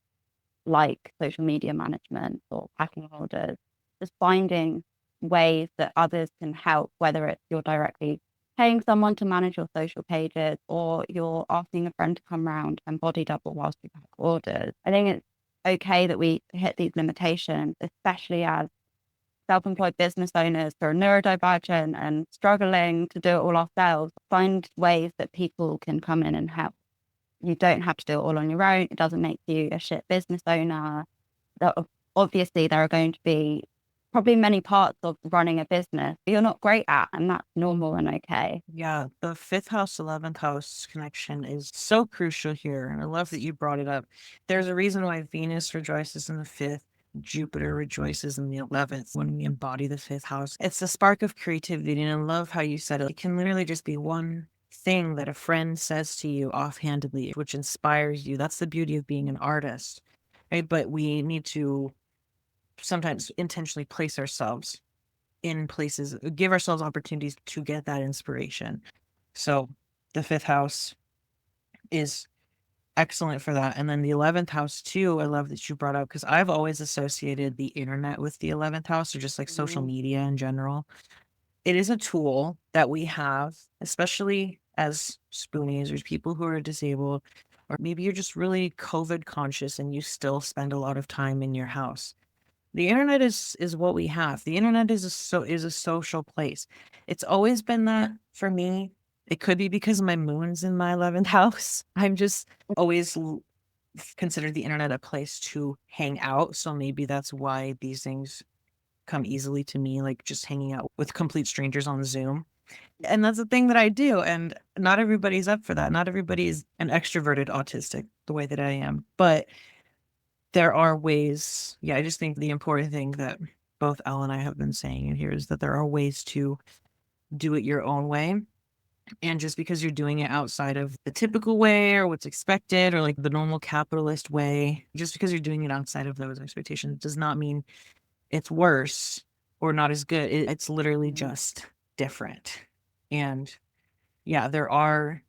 S4: like social media management or packing orders, just finding ways that others can help, whether it's you're directly paying someone to manage your social pages or you're asking a friend to come around and body double whilst you pack orders. I think it's okay that we hit these limitations, especially as self-employed business owners who are neurodivergent and struggling to do it all ourselves. Find ways that people can come in and help. You don't have to do it all on your own. It doesn't make you a shit business owner. Obviously, there are going to be probably many parts of running a business you're not great at, and that's normal and okay.
S3: Yeah, the fifth house, 11th house connection is so crucial here. And I love that you brought it up. There's a reason why Venus rejoices in the fifth, Jupiter rejoices in the 11th when we embody the fifth house. It's the spark of creativity. And I love how you said it. It can literally just be one thing that a friend says to you offhandedly, which inspires you. That's the beauty of being an artist, right? But we need to sometimes intentionally place ourselves in places, give ourselves opportunities to get that inspiration. So the fifth house is excellent for that. And then the 11th house too, I love that you brought up, because I've always associated the internet with the 11th house, or just like social media in general. It is a tool that we have, especially as spoonies or people who are disabled, or maybe you're just really COVID conscious and you still spend a lot of time in your house. The internet is what we have. The internet is a social place. It's always been that for me. It could be because my moon's in my 11th house. I'm just always considered the internet a place to hang out. So maybe that's why these things come easily to me, like just hanging out with complete strangers on Zoom. And that's the thing that I do. And not everybody's up for that. Not everybody is an extroverted autistic the way that I am. But there are ways. Yeah, I just think the important thing that both Elle and I have been saying in here is that there are ways to do it your own way. And just because you're doing it outside of the typical way or what's expected or like the normal capitalist way, just because you're doing it outside of those expectations does not mean it's worse or not as good. It's literally just different. And yeah, there are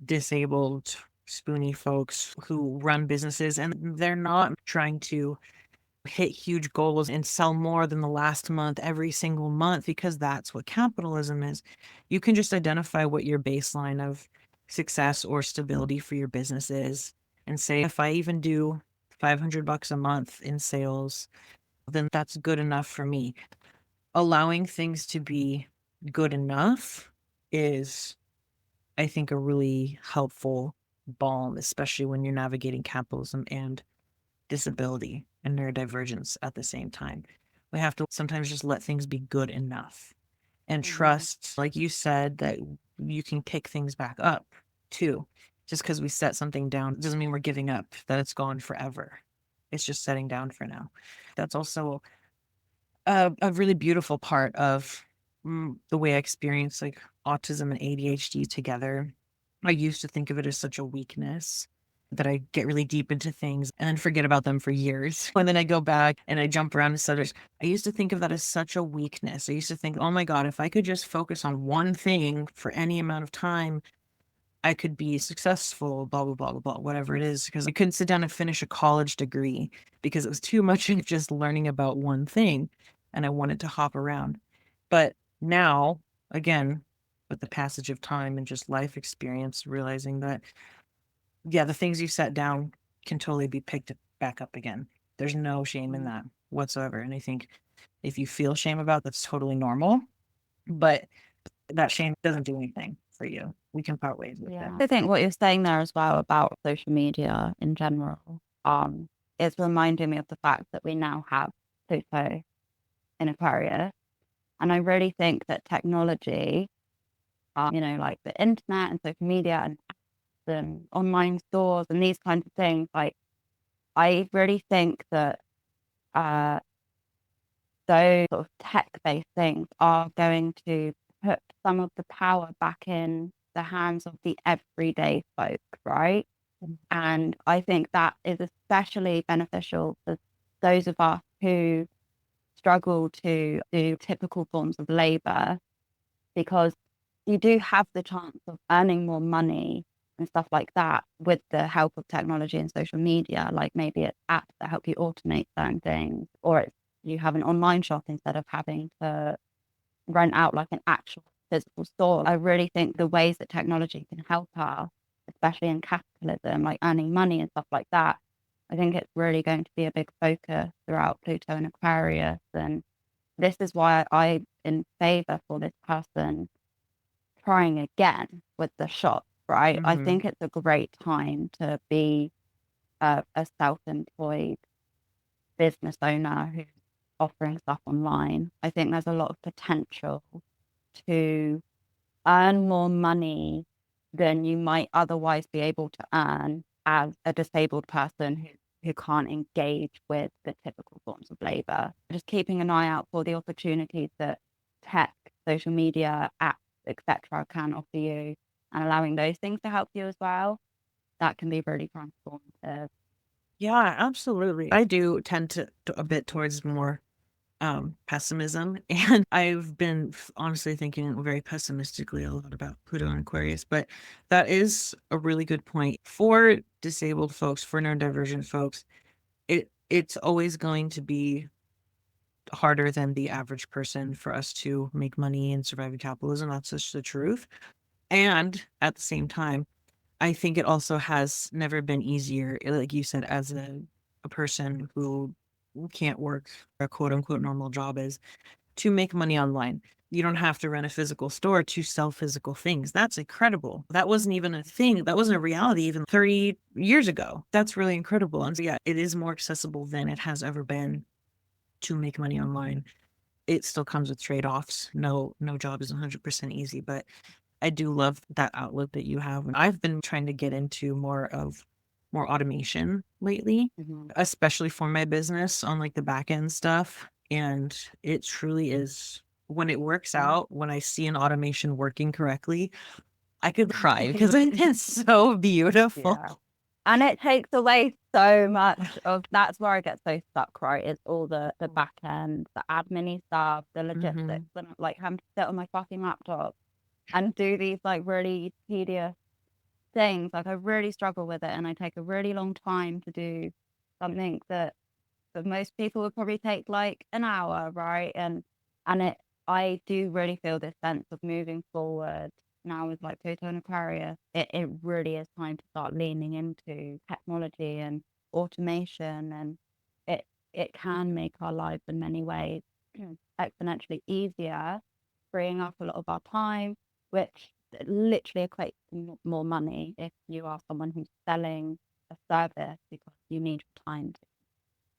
S3: disabled spoony folks who run businesses and they're not trying to hit huge goals and sell more than the last month every single month, because that's what capitalism is. You can just identify what your baseline of success or stability for your business is and say, if I even do $500 a month in sales, then that's good enough for me. Allowing things to be good enough is, I think, a really helpful balm, especially when you're navigating capitalism and disability and neurodivergence at the same time. We have to sometimes just let things be good enough and trust, like you said, that you can pick things back up too. Just because we set something down doesn't mean we're giving up, that it's gone forever. It's just setting down for now. That's also a really beautiful part of the way I experience like autism and ADHD together. I used to think of it as such a weakness that I get really deep into things and then forget about them for years. And then I go back and I jump around to subjects. I used to think of that as such a weakness. I used to think, oh my God, if I could just focus on one thing for any amount of time, I could be successful, blah, blah, blah, blah, blah, whatever it is. Because I couldn't sit down and finish a college degree because it was too much of just learning about one thing. And I wanted to hop around. But now, again, with the passage of time and just life experience, realizing that, yeah, the things you set down can totally be picked back up again. There's no shame in that whatsoever. And I think if you feel shame about that's totally normal, but that shame doesn't do anything for you. We can part ways with that.
S4: I think what you're saying there as well about social media in general is reminding me of the fact that we now have Pluto in Aquarius. And I really think that technology, like the internet and social media and online stores and these kinds of things, like I really think that those sort of tech-based things are going to put some of the power back in the hands of the everyday folk, right? And I think that is especially beneficial for those of us who struggle to do typical forms of labor, because you do have the chance of earning more money and stuff like that with the help of technology and social media. Like maybe it's apps that help you automate certain things, or it's you have an online shop instead of having to rent out like an actual physical store. I really think the ways that technology can help us, especially in capitalism, like earning money and stuff like that, I think it's really going to be a big focus throughout Pluto and Aquarius. And this is why I'm in favor for this person trying again with the shop, right? I
S3: Mm-hmm.
S4: think it's a great time to be a self-employed business owner who's offering stuff online. I think there's a lot of potential to earn more money than you might otherwise be able to earn as a disabled person who can't engage with the typical forms of labor. Just keeping an eye out for the opportunities that tech, social media, apps, etc., can offer you, and allowing those things to help you as well. That can be really transformative.
S3: Yeah, absolutely. I do tend to a bit towards more pessimism, and I've been honestly thinking very pessimistically a lot about Pluto and Aquarius, but that is a really good point. For disabled folks, for neurodivergent folks, it's always going to be harder than the average person for us to make money and survive in capitalism. That's just the truth. And at the same time, I think it also has never been easier, like you said, as a person who can't work a quote unquote normal job is to make money online. You don't have to run a physical store to sell physical things. That's incredible. That wasn't even a thing. That wasn't a reality even 30 years ago. That's really incredible. And so, yeah, it is more accessible than it has ever been to make money online. It still comes with trade-offs. No job is 100% easy, but I do love that outlook that you have. I've been trying to get into more automation lately,
S4: Mhm.
S3: especially for my business on like the back end stuff. And it truly is when it works out, when I see an automation working correctly, I could cry because it is so beautiful.
S4: Yeah. And it takes away so much of that's where I get so stuck, right? It's all the back end, the admin stuff, the
S3: Hmm.
S4: logistics, and like having to sit on my fucking laptop and do these like really tedious things. Like I really struggle with it, and I take a really long time to do something that most people would probably take like an hour, right? And it I do really feel this sense of moving forward now with like Pluto and Aquarius. It really is time to start leaning into technology and automation, and it it can make our lives in many ways exponentially easier, freeing up a lot of our time, which literally equates to more money if you are someone who's selling a service because you need time to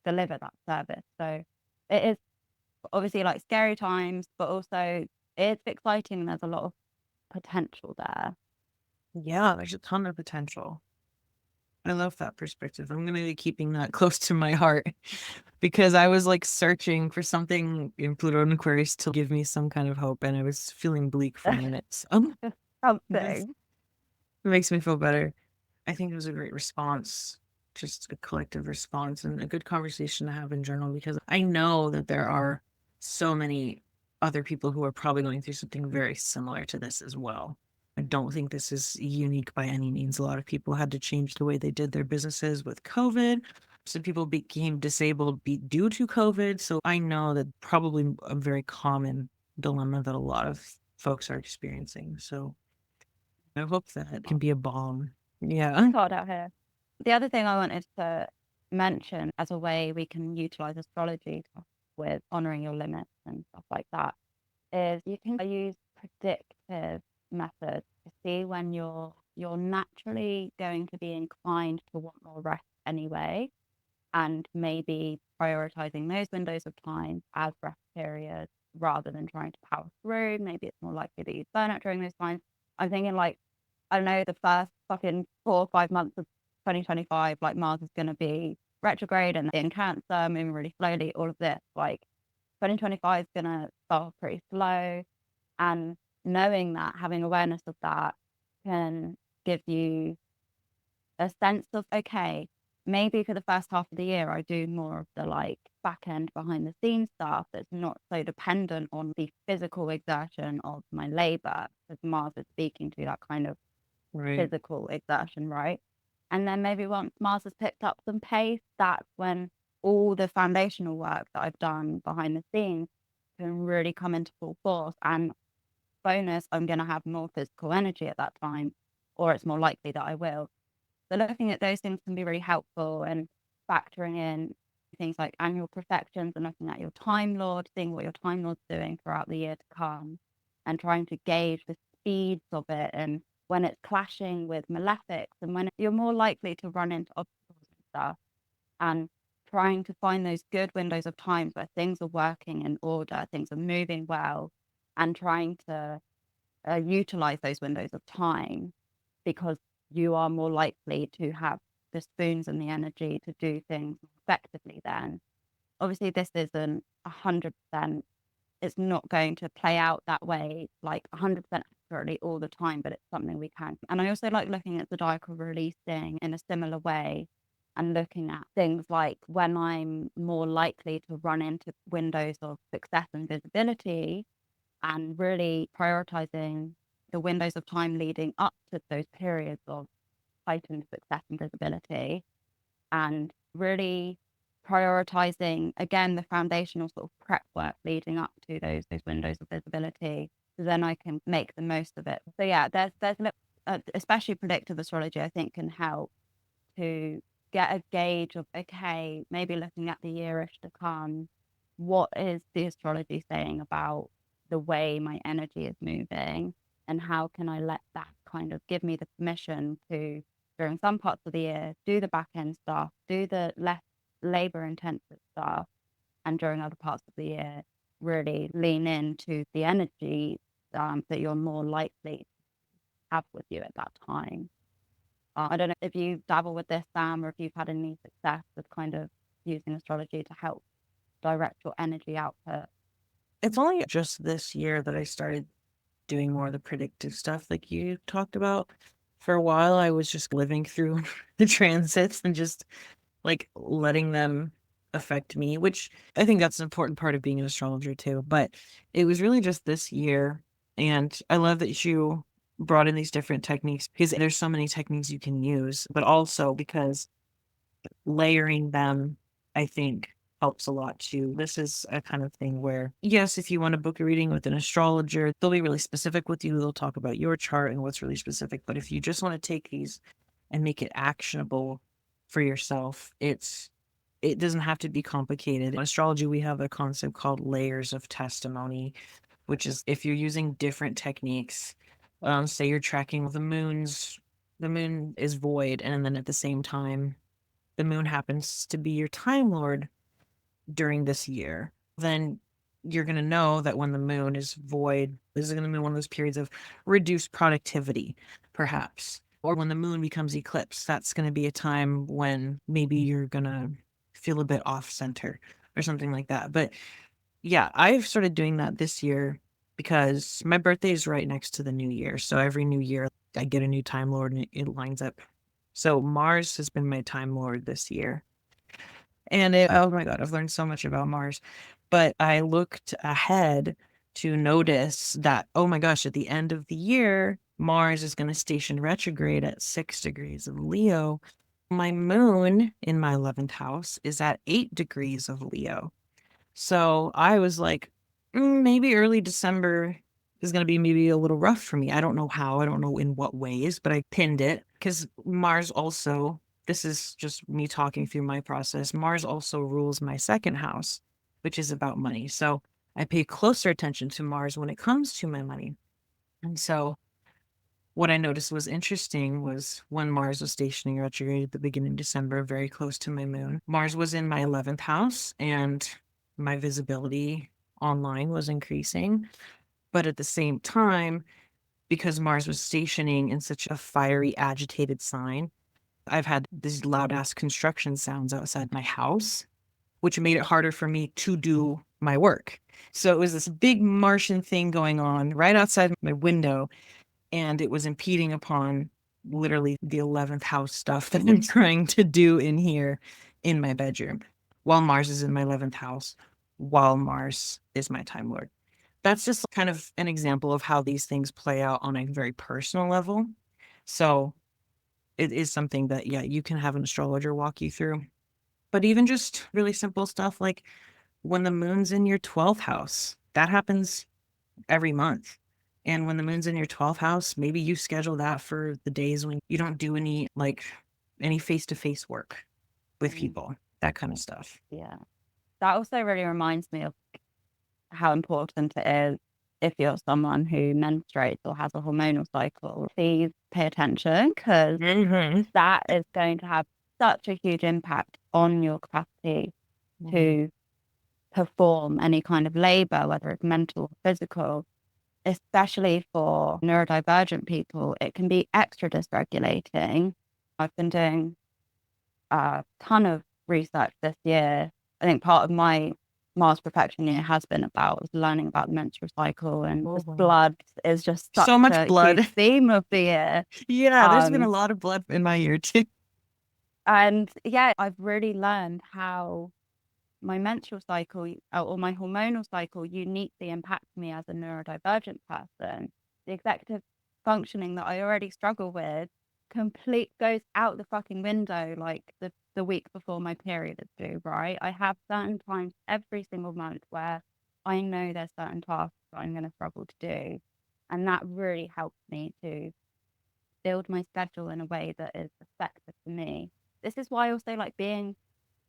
S4: deliver that service. So it is obviously like scary times, but also it's exciting. There's a lot of potential there.
S3: Yeah, there's a ton of potential. I love that perspective. I'm going to be keeping that close to my heart because I was like searching for something in Pluto and Aquarius to give me some kind of hope, and I was feeling bleak for minutes. This
S4: Something.
S3: makes me feel better. I think it was a great response, just a collective response and a good conversation to have in general because I know that there are so many other people who are probably going through something very similar to this as well. I don't think this is unique by any means. A lot of people had to change the way they did their businesses with COVID. Some people became disabled due to COVID. So I know that probably a very common dilemma that a lot of folks are experiencing. So I hope that can be a balm. Yeah.
S4: Hard out here. The other thing I wanted to mention as a way we can utilize astrology with honoring your limits and stuff like that is you can use predictive methods to see when you're naturally going to be inclined to want more rest anyway, and maybe prioritizing those windows of time as rest periods rather than trying to power through. Maybe it's more likely that you burn out during those times. I'm thinking like, I don't know, the first fucking 4 or 5 months of 2025, like Mars is going to be retrograde and in Cancer, moving really slowly, all of this. Like 2025 is going to start pretty slow. And knowing that, having awareness of that can give you a sense of, okay, maybe for the first half of the year, I do more of the like back end behind the scenes stuff that's not so dependent on the physical exertion of my labor, because Mars is speaking to that kind of physical exertion, right? And then maybe once Mars has picked up some pace, that's when all the foundational work that I've done behind the scenes can really come into full force. And bonus, I'm going to have more physical energy at that time, or it's more likely that I will. So looking at those things can be really helpful, and factoring in things like annual perfections and looking at your Time Lord, seeing what your Time Lord's doing throughout the year to come, and trying to gauge the speeds of it and when it's clashing with malefics and when you're more likely to run into obstacles and stuff, and trying to find those good windows of time where things are working in order, things are moving well, and trying to utilize those windows of time, because you are more likely to have the spoons and the energy to do things effectively then. Obviously, this isn't 100%, it's not going to play out that way, like 100% accurately all the time, but it's something we can. And I also like looking at zodiacal releasing in a similar way and looking at things like when I'm more likely to run into windows of success and visibility, and really prioritizing the windows of time leading up to those periods of heightened success and visibility, and really prioritizing again the foundational sort of prep work leading up to those windows of visibility, so then I can make the most of it. So yeah, there's especially predictive astrology, I think, can help to get a gauge of, okay, maybe looking at the yearish to come, what is the astrology saying about the way my energy is moving, and how can I let that kind of give me the permission to, during some parts of the year, do the back end stuff, do the less labor intensive stuff, and during other parts of the year, really lean into the energy that you're more likely to have with you at that time. I don't know if you dabble with this, Sam, or if you've had any success with kind of using astrology to help direct your energy output.
S3: It's only just this year that I started doing more of the predictive stuff like you talked about. For a while, I was just living through the transits and just like letting them affect me, which I think that's an important part of being an astrologer too. But it was really just this year. And I love that you brought in these different techniques, because there's so many techniques you can use, but also because layering them, I think, helps a lot too. This is a kind of thing where, yes, if you want to book a reading with an astrologer, they'll be really specific with you. They'll talk about your chart and what's really specific. But if you just want to take these and make it actionable for yourself, it doesn't have to be complicated. In astrology, we have a concept called layers of testimony, which is if you're using different techniques, say you're tracking the moon is void, and then at the same time, the moon happens to be your time lord during this year, then you're going to know that when the moon is void, this is going to be one of those periods of reduced productivity, perhaps. Or when the moon becomes eclipsed, that's going to be a time when maybe you're going to feel a bit off center or something like that. But yeah, I've started doing that this year because my birthday is right next to the new year. So every new year, I get a new time lord and it lines up. So Mars has been my time lord this year. And oh my God, I've learned so much about Mars. But I looked ahead to notice that, oh my gosh, at the end of the year, Mars is going to station retrograde at 6 degrees of Leo. My moon in my 11th house is at 8 degrees of Leo. So I was like, maybe early December is going to be maybe a little rough for me. I don't know how, I don't know in what ways, but I pinned it because Mars also, this is just me talking through my process. Mars also rules my second house, which is about money. So I pay closer attention to Mars when it comes to my money. And so what I noticed was interesting was when Mars was stationing retrograde at the beginning of December, very close to my moon, Mars was in my 11th house and my visibility online was increasing. But at the same time, because Mars was stationing in such a fiery, agitated sign, I've had these loud ass construction sounds outside my house, which made it harder for me to do my work. So it was this big Martian thing going on right outside my window, and it was impeding upon literally the 11th house stuff that I'm trying to do in here in my bedroom. while Mars is in my 11th house, while Mars is my Time Lord. That's just kind of an example of how these things play out on a very personal level. So it is something that, yeah, you can have an astrologer walk you through. But even just really simple stuff like when the moon's in your 12th house, that happens every month. And when the moon's in your 12th house, maybe you schedule that for the days when you don't do any face-to-face work with people, that kind of stuff.
S4: Yeah. That also really reminds me of how important it is if you're someone who menstruates or has a hormonal cycle. Please pay attention, because that is going to have such a huge impact on your capacity to perform any kind of labor, whether it's mental or physical. Especially for neurodivergent people, it can be extra dysregulating. I've been doing a ton of research this year. I think part of my Mars perfection year has been about learning about the menstrual cycle, and blood is just such
S3: So much
S4: a
S3: blood.
S4: huge theme of the year.
S3: Yeah, there's been a lot of blood in my year too.
S4: And yeah, I've really learned how my menstrual cycle or my hormonal cycle uniquely impacts me as a neurodivergent person. The executive functioning that I already struggle with goes out the fucking window like the week before my period is due, right? I have certain times every single month where I know there's certain tasks that I'm going to struggle to do. And that really helps me to build my schedule in a way that is effective for me. This is why I also like being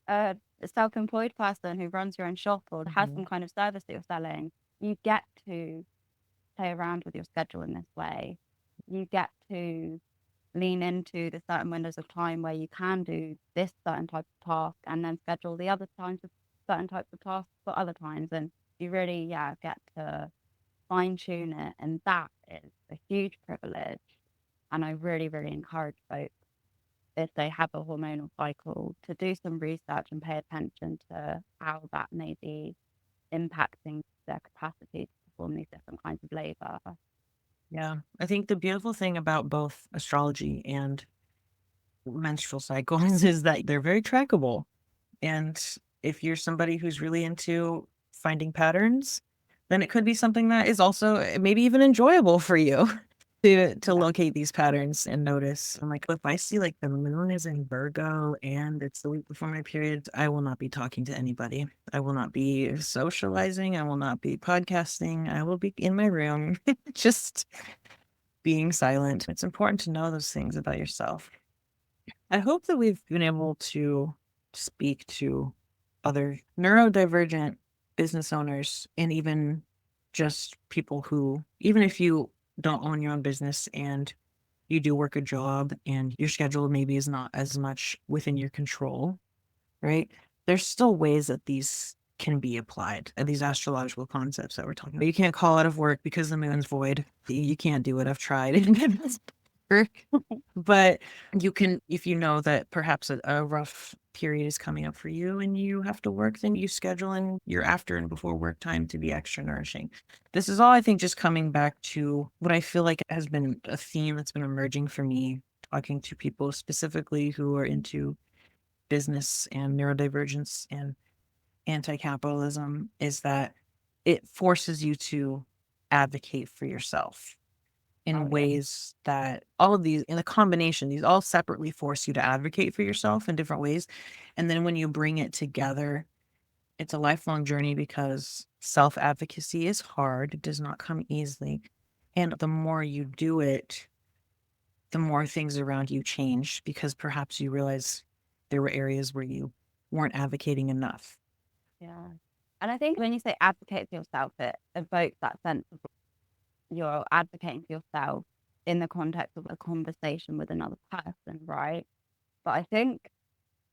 S4: a self-employed person who runs your own shop or has some kind of service that you're selling. You get to play around with your schedule in this way. You get to lean into the certain windows of time where you can do this certain type of task and then schedule the other times of certain types of tasks for other times. And you really, get to fine tune it. And that is a huge privilege. And I really, really encourage folks, if they have a hormonal cycle, to do some research and pay attention to how that may be impacting their capacity to perform these different kinds of labor.
S3: Yeah, I think the beautiful thing about both astrology and menstrual cycles is that they're very trackable. And if you're somebody who's really into finding patterns, then it could be something that is also maybe even enjoyable for you to locate these patterns and notice. I'm like, if I see like the moon is in Virgo and it's the week before my period, I will not be talking to anybody. I will not be socializing. I will not be podcasting. I will be in my room, just being silent. It's important to know those things about yourself. I hope that we've been able to speak to other neurodivergent business owners and even just people who, even if you don't own your own business and you do work a job and your schedule maybe is not as much within your control, right? There's still ways that these can be applied, these astrological concepts that we're talking about. You can't call out of work because the moon's void. You can't do it. I've tried. But you can, if you know that perhaps a rough period is coming up for you and you have to work, then you schedule in your after and before work time to be extra nourishing. This is all, I think, just coming back to what I feel like has been a theme that's been emerging for me, talking to people specifically who are into business and neurodivergence and anti-capitalism, is that it forces you to advocate for yourself in ways that all of these, in a combination, these all separately force you to advocate for yourself in different ways. And then when you bring it together, it's a lifelong journey because self-advocacy is hard. It does not come easily. And the more you do it, the more things around you change because perhaps you realize there were areas where you weren't advocating enough.
S4: Yeah. And I think when you say advocate for yourself, it evokes that sense of you're advocating for yourself in the context of a conversation with another person, right? But I think,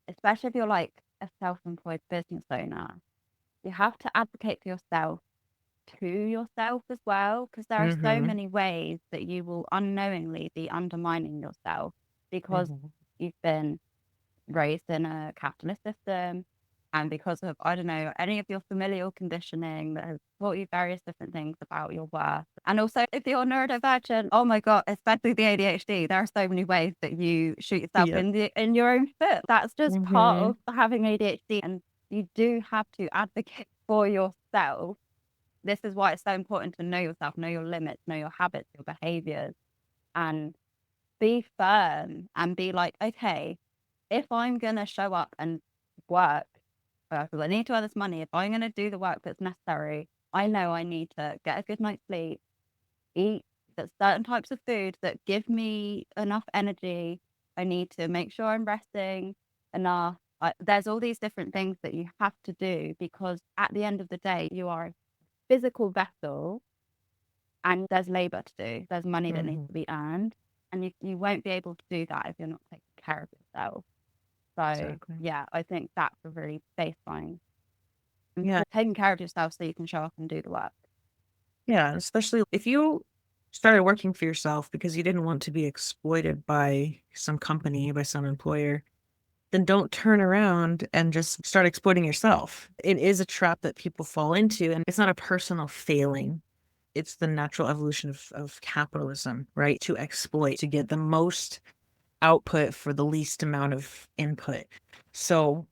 S4: especially if you're like a self-employed business owner, you have to advocate for yourself to yourself as well, because there are so many ways that you will unknowingly be undermining yourself because you've been raised in a capitalist system, and because of, I don't know, any of your familial conditioning that has taught you various different things about your worth. And also, if you're neurodivergent, oh my God, especially the ADHD, there are so many ways that you shoot yourself in your own foot. That's just part of having ADHD. And you do have to advocate for yourself. This is why it's so important to know yourself, know your limits, know your habits, your behaviors, and be firm and be like, okay, if I'm going to show up and work, because I need to earn this money, if I'm going to do the work that's necessary, I know I need to get a good night's sleep, eat certain types of food that give me enough energy. I need to make sure I'm resting enough. There's all these different things that you have to do, because at the end of the day, you are a physical vessel and there's labor to do. There's money that needs to be earned. And you won't be able to do that if you're not taking care of yourself. So,
S3: Exactly.
S4: yeah, I think that's a really baseline.
S3: Yeah.
S4: Taking care of yourself so you can show up and do the work.
S3: Yeah, especially if you started working for yourself because you didn't want to be exploited by some company, by some employer, then don't turn around and just start exploiting yourself. It is a trap that people fall into, and it's not a personal failing. It's the natural evolution of capitalism, right? To exploit, to get the most output for the least amount of input. So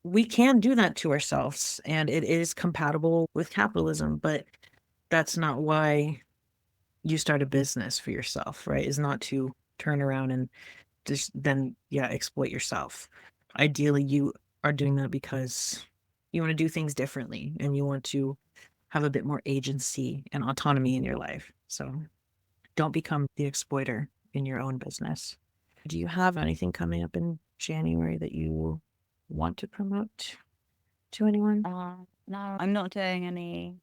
S3: we can do that to ourselves, and it is compatible with capitalism, but that's not why you start a business for yourself, right? Is not to turn around and just then, exploit yourself. Ideally, you are doing that because you want to do things differently and you want to have a bit more agency and autonomy in your life. So don't become the exploiter in your own business. Do you have anything coming up in January that you want to promote to anyone?
S4: No, I'm not doing any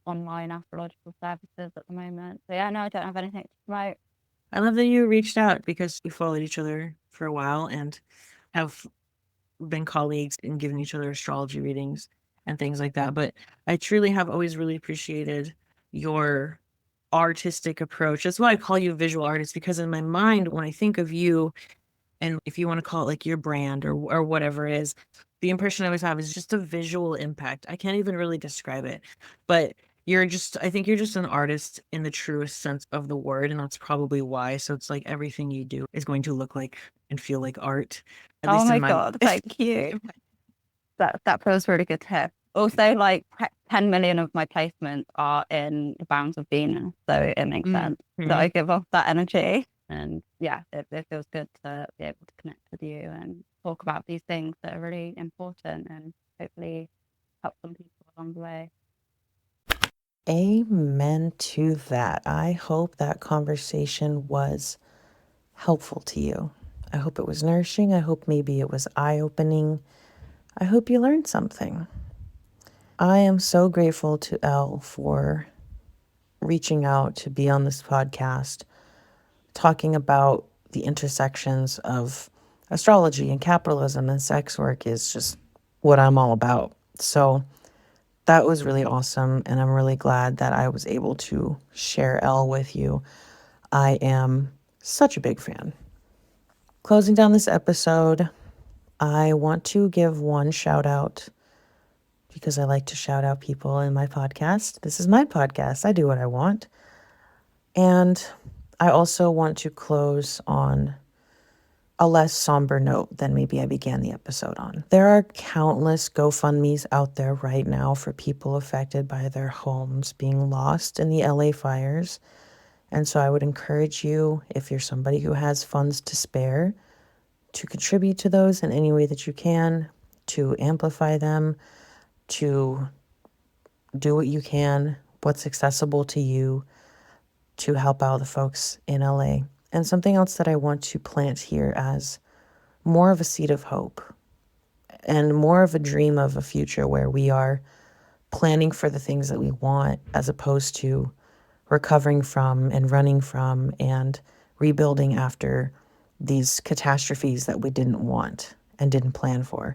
S4: online astrological services at the moment. So yeah, no, I don't have anything to promote.
S3: I love that you reached out because we followed each other for a while and have been colleagues and given each other astrology readings and things like that. But I truly have always really appreciated your artistic approach. That's why I call you a visual artist, because in my mind, when I think of you, and if you want to call it like your brand or whatever it is, the impression I always have is just a visual impact. I can't even really describe it, but I think you're just an artist in the truest sense of the word. And that's probably why. So it's like everything you do is going to look like and feel like art. At
S4: Oh
S3: least
S4: my
S3: in my
S4: God, thank you. That feels really good to hear. Also, like 10 million of my placements are in the bounds of Venus, so it makes sense that I give off that energy. And yeah, it feels good to be able to connect with you and talk about these things that are really important and hopefully help some people along the way.
S3: Amen to that. I hope that conversation was helpful to you. I hope it was nourishing. I hope maybe it was eye-opening. I hope you learned something. I am so grateful to Elle for reaching out to be on this podcast, talking about the intersections of astrology and capitalism and sex work is just what I'm all about. So that was really awesome, and I'm really glad that I was able to share Elle with you. I am such a big fan. Closing down this episode, I want to give one shout out because I like to shout out people in my podcast. This is my podcast. I do what I want. And I also want to close on a less somber note than maybe I began the episode on. There are countless GoFundMes out there right now for people affected by their homes being lost in the LA fires. And so I would encourage you, if you're somebody who has funds to spare, to contribute to those in any way that you can, to amplify them, to do what you can, what's accessible to you, to help out the folks in LA. And something else that I want to plant here as more of a seed of hope and more of a dream of a future where we are planning for the things that we want as opposed to recovering from and running from and rebuilding after these catastrophes that we didn't want and didn't plan for.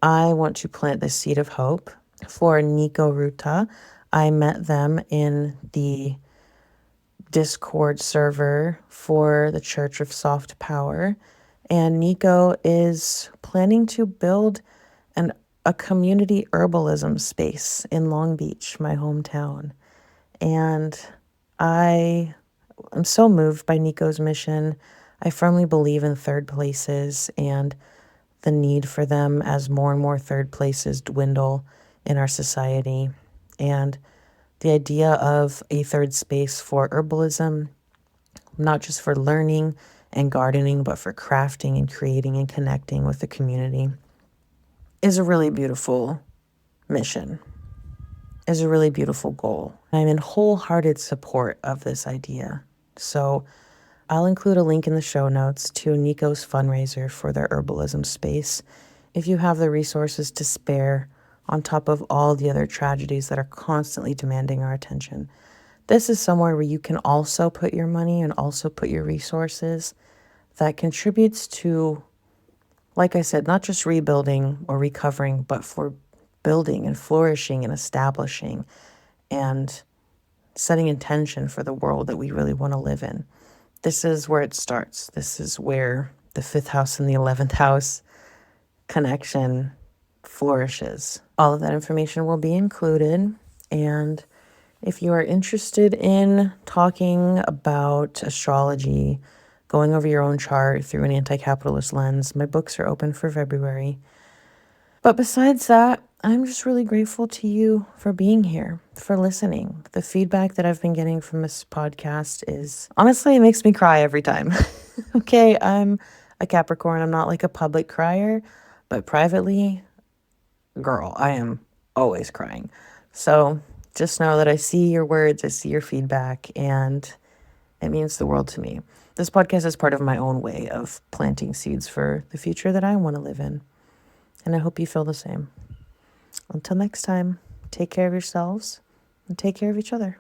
S3: I want to plant the seed of hope for Nico Ruta. I met them in the Discord server for the Church of Soft Power, and Nico is planning to build a community herbalism space in Long Beach, my hometown. And I am so moved by Nico's mission. I firmly believe in third places, and the need for them as more and more third places dwindle in our society. And the idea of a third space for herbalism, not just for learning and gardening, but for crafting and creating and connecting with the community, is a really beautiful mission, is a really beautiful goal. I'm in wholehearted support of this idea. So I'll include a link in the show notes to Nico's fundraiser for their herbalism space if you have the resources to spare, on top of all the other tragedies that are constantly demanding our attention. This is somewhere where you can also put your money and also put your resources that contributes to, like I said, not just rebuilding or recovering, but for building and flourishing and establishing and setting intention for the world that we really want to live in. This is where it starts. This is where the 5th house and the 11th house connection flourishes. All of that information will be included. And if you are interested in talking about astrology, going over your own chart through an anti-capitalist lens, my books are open for February. But besides that, I'm just really grateful to you for being here, for listening. The feedback that I've been getting from this podcast is, honestly, it makes me cry every time. Okay, I'm a Capricorn. I'm not like a public crier, but privately, girl, I am always crying. So just know that I see your words, I see your feedback, and it means the world to me. This podcast is part of my own way of planting seeds for the future that I want to live in. And I hope you feel the same. Until next time, take care of yourselves and take care of each other.